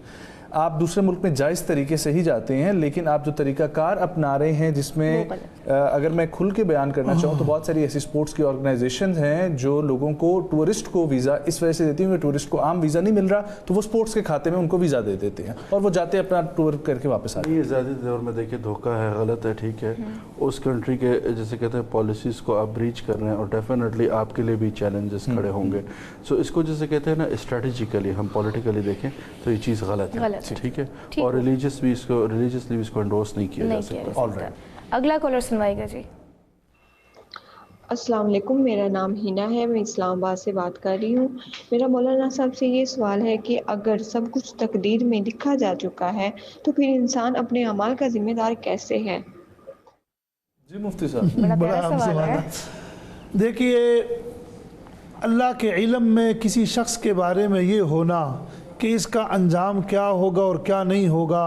आप दूसरे मुल्क में जायज़ तरीके से ही जाते हैं, लेकिन आप जो तरीक़ाकार अपना रहे हैं जिसमें अगर मैं खुल के बयान करना चाहूँ तो बहुत सारी ऐसी स्पोर्ट्स की ऑर्गेनाइजेशन हैं जो लोगों को, टूरिस्ट को वीज़ा इस वजह से देती हैं कि टूरिस्ट को आम वीज़ा नहीं मिल रहा तो वो स्पोर्ट्स के खाते में उनको वीज़ा दे देते हैं और वो जाते हैं अपना टूर करके वापस आते हैं। ये ज़्यादा दौर में देखिए धोखा है, गलत है, ठीक है, उस कंट्री के जैसे कहते हैं पॉलिसीज़ को आप ब्रीच कर रहे हैं और डेफिनेटली आपके लिए भी चैलेंजेस खड़े होंगे। सो इसको जैसे कहते हैं ना स्ट्रेटेजिकली हम पॉलिटिकली देखें तो ये चीज़ गलत है, ठीक है, और रिलीजियसली भी इसको एंडोर्स नहीं किया जा सकता। ऑलराइट, अगला कॉलर सुनवाइएगा जी। अस्सलाम वालेकुम, मेरा नाम हिना है, मैं इस्लामाबाद से बात कर रही हूँ। मेरा मौलाना साहब से ये सवाल है कि अगर सब कुछ तकदीर में लिखा जा चुका है तो फिर इंसान अपने अमाल का जिम्मेदार कैसे है? जी मुफ्ती साहब, बड़ा सवाल है। देखिए, अल्लाह के इल्म में किसी शख्स के बारे में ये होना कि इसका अंजाम क्या होगा और क्या नहीं होगा,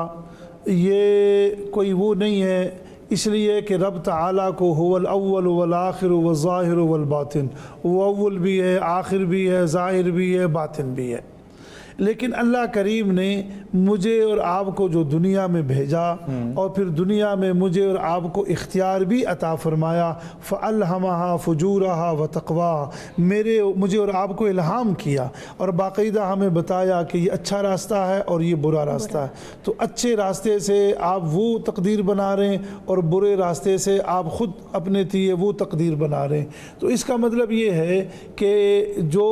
ये कोई वो नहीं है, इसलिए कि रब ताला को हुवल अव्वल वल आखिर वल ज़ाहिर वल बातिन, वो अव्वल भी है, आखिर भी है, ज़ाहिर भी है, बातिन भी है। लेकिन अल्लाह करीम ने मुझे और आपको जो दुनिया में भेजा और फिर दुनिया में मुझे और आपको इख्तियार भी अता फरमाया, फ़अल्हमहा फ़ुजूरहा व तक़वा, मुझे और आपको इल्हाम किया और बाकायदा हमें बताया कि ये अच्छा रास्ता है और ये बुरा रास्ता है। तो अच्छे रास्ते से आप वो तकदीर बना रहे हैं और बुरे रास्ते से आप ख़ुद अपने लिए वो तकदीर बना रहे हैं। तो इसका मतलब ये है कि जो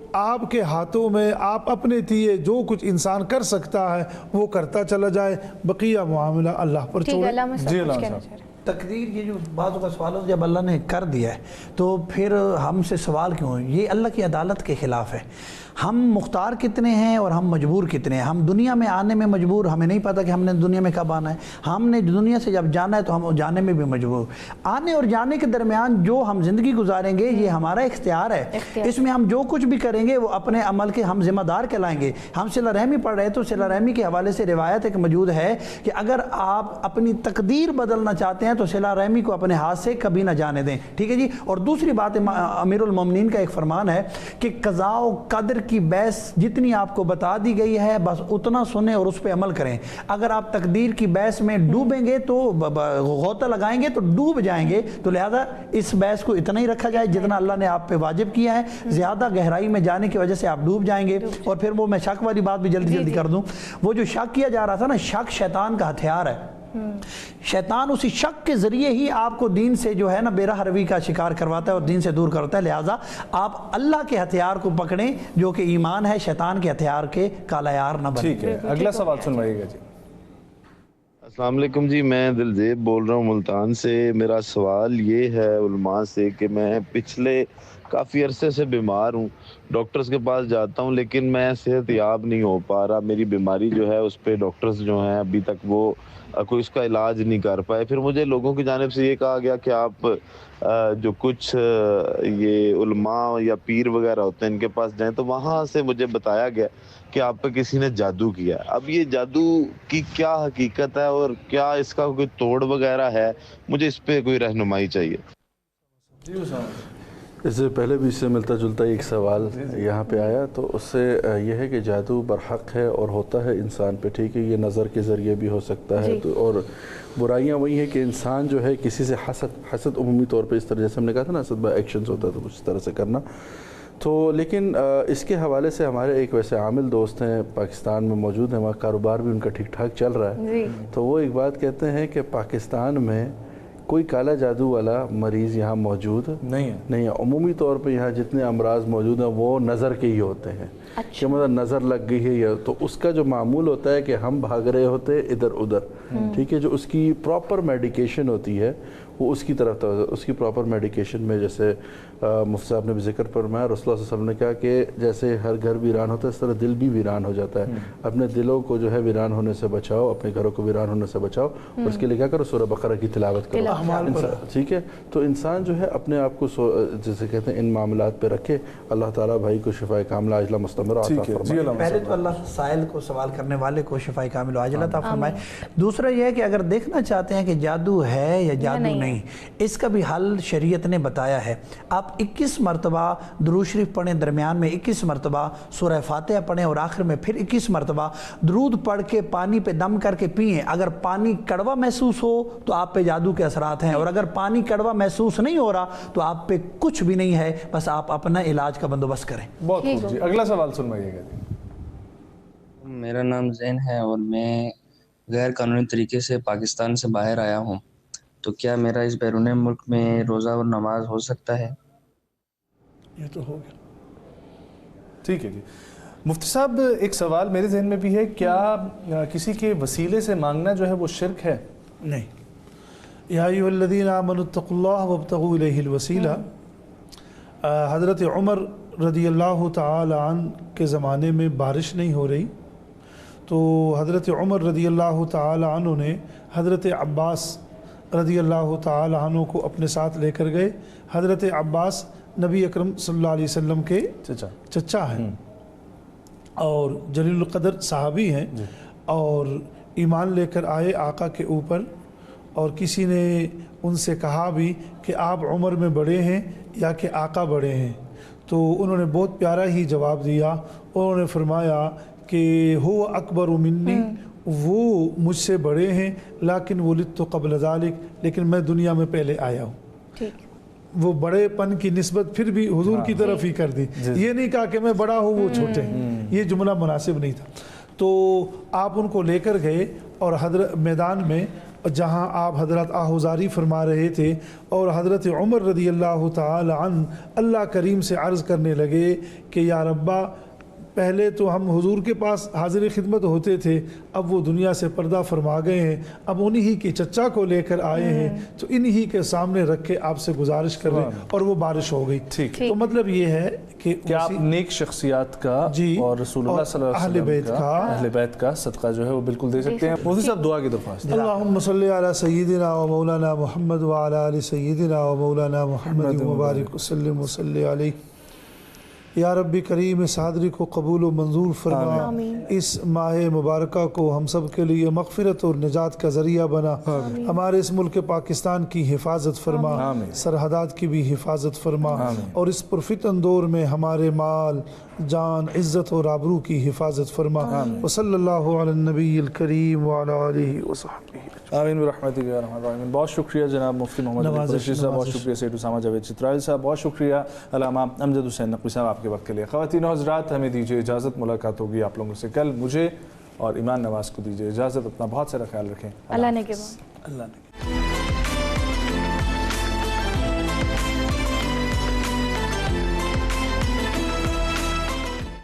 आपके हाथों में आप अपने लिए जो कुछ इंसान कर सकता है वो करता चला जाए, बकिया मामला अल्लाह पर छोड़े। तकदीर, ये जो बात का सवाल है, जब अल्लाह ने कर दिया है तो फिर हमसे सवाल क्यों? ये अल्लाह की अदालत के ख़िलाफ़ है। हम मुख्तार कितने हैं और हम मजबूर कितने हैं। हम दुनिया में आने में मजबूर, हमें नहीं पता कि हमने दुनिया में कब आना है। हमने दुनिया से जब जाना है तो हम जाने में भी मजबूर। आने और जाने के दरमियान जो हम ज़िंदगी गुजारेंगे ये हमारा इख्तियार है। इसमें हम जो कुछ भी करेंगे वो अपने अमल के हम ज़िम्मेदार कहलाएंगे। हम सिला रहमी पढ़ रहे तो सिला रहमी के हवाले से रिवायत एक मौजूद है कि अगर आप अपनी तकदीर बदलना चाहते हैं तो सिला रहमी को अपने हाथ से कभी ना जाने दें। ठीक है जी। और दूसरी बात, अमीरुल मोमिनीन का एक फरमान है कि क़ज़ा व क़दर की बहस जितनी आपको बता दी गई है बस उतना सुने और उस पर अमल करें। अगर आप तकदीर की बहस में डूबेंगे तो गौता लगाएंगे तो डूब जाएंगे। तो लिहाजा इस बहस को इतना ही रखा जाए जितना अल्लाह ने आप पे वाजिब किया है। ज़्यादा गहराई में जाने की वजह से आप डूब जाएंगे। और फिर वो मैं शक वाली बात भी जल्दी जल्दी कर दूं, वो जो शक किया जा रहा था ना, शक शैतान का हथियार है। शैतान उसी शक के ज़रिए ही आपको दीन से जो है ना बेराह रवी का शिकार करवाता है और दीन से दूर करता है। लिहाजा आप अल्लाह के हथियार को पकड़ें जो कि ईमान है, शैतान के हथियार के कालायार न बने। ठीक है, अगला सवाल सुनवाइएगा जी। अस्सलाम वालेकुम जी, मैं दिलजेब बोल रहा हूँ मुल्तान से। मेरा सवाल ये है उलमा से कि मैं पिछले काफ़ी अरसे से बीमार हूँ, डॉक्टर्स के पास जाता हूँ लेकिन मैं सेहत याब नहीं हो पा रहा। मेरी बीमारी जो है उस पर डॉक्टर्स जो हैं अभी तक वो कोई उसका इलाज नहीं कर पाए। फिर मुझे लोगों की जानिब से ये कहा गया कि आप जो कुछ ये उलमा या पीर वगैरह होते हैं इनके पास जाएं, तो वहाँ से मुझे बताया गया कि आप पे किसी ने जादू किया। अब ये जादू की क्या हकीकत है और क्या इसका कोई तोड़ वगैरह है? मुझे इस पे कोई रहनुमाई चाहिए। इससे पहले भी इससे मिलता जुलता एक सवाल यहाँ पे आया, तो उससे यह है कि जादू बरहक है और होता है इंसान पे। ठीक है, ये नज़र के ज़रिए भी हो सकता है। तो और बुराइयाँ वही है कि इंसान जो है किसी से हसद उमूमी तौर पे इस तरह, जैसे हमने कहा था ना, हसद बाय एक्शंस होता है, तो उस तरह से करना। तो लेकिन इसके हवाले से हमारे एक वैसे आमिल दोस्त हैं पाकिस्तान में मौजूद हैं, वहाँ कारोबार भी उनका ठीक ठाक चल रहा है। तो वो एक बात कहते हैं कि पाकिस्तान में कोई काला जादू वाला मरीज़ यहाँ मौजूद नहीं है। उमूमी तौर पे यहाँ जितने अमराज मौजूद हैं वो नज़र के ही होते हैं। कि मतलब नज़र लग गई है या तो उसका जो मामूल होता है कि हम भाग रहे होते इधर उधर। ठीक है, जो उसकी प्रॉपर मेडिकेशन होती है वो उसकी तरफ तो उसकी प्रॉपर मेडिकेशन में, जैसे मुफ्ती साहब ने भी जिक्र फरमाया, रसूलुल्लाह सल्लल्लाहु अलैहि वसल्लम ने कहा कि जैसे हर घर वीरान होता है इस तरह दिल भी वीरान हो जाता है। अपने दिलों को जो है वीरान होने से बचाओ, अपने घरों को वीरान होने से बचाओ। और उसके लिए क्या करो, सूरह बकरा की तिलावत करो। ठीक है, तो इंसान जो है अपने आप को जैसे कहते हैं इन मामलात पे रखे। अल्लाह ताला भाई को शिफाए कामिला आजिला मुस्तमर अता फरमाए। पहले तो अल्लाह साइल को सवाल करने वाले को शिफाए कामिला आजिला अता फरमाए। दूसरा यह है कि अगर देखना चाहते हैं कि जादू है या जादू नहीं, इसका भी हल शरीयत ने बताया है। आप 21 मरतबा दुरूद शरीफ पढ़ें, दरमियान में 21 मरतबा सूरह फातिहा पढ़ें और आखिर में फिर 21 मरतबा दुरूद पढ़ के पानी पे दम करके पिएं। अगर पानी कड़वा महसूस हो तो आप पे जादू के असरात हैं, और अगर पानी कड़वा महसूस नहीं हो रहा तो आप पे कुछ भी नहीं है, बस आप अपना इलाज का बंदोबस्त करें। बहुत खूब जी, अगला सवाल सुनवाइएगा जी। मेरा नाम जैन है और मैं गैर कानूनी तरीके से पाकिस्तान से बाहर आया हूँ, तो क्या मेरा इस बैरून मुल्क में रोज़ा और नमाज हो सकता है? ये तो हो गया। ठीक है जी। मुफ्ती साहब, एक सवाल मेरे जहन में भी है, क्या किसी के वसीले से मांगना जो है वो शिर्क है? नहीं। या अय्युहल्लज़ीना आमनुत्तक़ुल्लाह वब्तग़ू इलैहिल वसीला। हज़रत उमर रदियल्लाहु ताला अन्हु के ज़माने में बारिश नहीं हो रही, तो हज़रत उमर रदियल्लाहु ताला अन्हु ने हज़रत अब्बास रदियल्लाहु ताला अन्हु को अपने साथ लेकर गए। हज़रत अब्बास नबी अकरम सल्लल्लाहु अलैहि वसल्लम के चचा हैं और जलीलुल क़दर सहाबी हैं, और ईमान लेकर आए आका के ऊपर اور کسی نے ان سے کہا بھی کہ آپ عمر میں بڑے ہیں یا کہ آقا بڑے ہیں، تو انہوں نے بہت پیارا ہی جواب دیا. انہوں نے فرمایا کہ ہو اکبر منی، وہ مجھ سے بڑے ہیں، لیکن ولدت قبل ذالک، لیکن میں دنیا میں پہلے آیا ہوں. وہ بڑے پن کی نسبت پھر بھی حضور کی طرف ہی کر دی، یہ نہیں کہا کہ میں بڑا ہوں وہ چھوٹے ہیں، یہ جملہ مناسب نہیں تھا. تو آپ ان کو لے کر گئے اور حضرت میدان میں جہاں آپ حضرت آہوزاری فرما رہے تھے، اور حضرت عمر رضی اللہ تعالی عنہ اللہ کریم سے عرض کرنے لگے کہ یا ربا، پہلے تو ہم حضور کے پاس حاضر خدمت ہوتے تھے، اب وہ دنیا سے پردہ فرما گئے ہیں، اب انہی کے چچا کو لے کر آئے ہیں، تو انہی کے سامنے رکھ کے آپ سے گزارش کر رہے ہیں، اور وہ بارش ہو گئی. تو مطلب یہ ہے کہ آپ نیک شخصیات کا اور رسول اللہ صلی اللہ علیہ وسلم کا اہل بیت کا صدقہ جو ہے وہ بالکل دے سکتے ہیں. مفتی صاحب دعا کی درخواست. اللہم صلی علی سیدنا و مولانا محمد و علی آل سیدنا و مولانا محمد مبارک وسلم وصلی علیہ. یا رب کریم اس حاضری کو قبول و منظور فرما، اس ماہ مبارکہ کو ہم سب کے لیے مغفرت اور نجات کا ذریعہ بنا. ہمارے اس ملک پاکستان کی حفاظت فرما، سرحدات کی بھی حفاظت فرما، اور اس پرفتن دور میں ہمارے مال، جان، عزت اور آبرو کی حفاظت فرما. وصلی اللہ علی النبی الکریم وعلی آلہ وصحبہ. آمین برحمتک یا ارحم الراحمین. بہت شکریہ جناب مفتی محمد علی قریشی صاحب، بہت شکریہ سید اسامہ جاوید چترائل صاحب، بہت شکریہ علامہ امجد حسین نقوی صاحب آپ کے وقت کے لیے. خواتین و حضرات، ہمیں دیجیے اجازت، ملاقات ہوگی آپ لوگوں سے کل. مجھے اور ایمان نواز کو دیجیے اجازت. اپنا بہت سارا خیال رکھیں. اللہ نے کے اللہ نے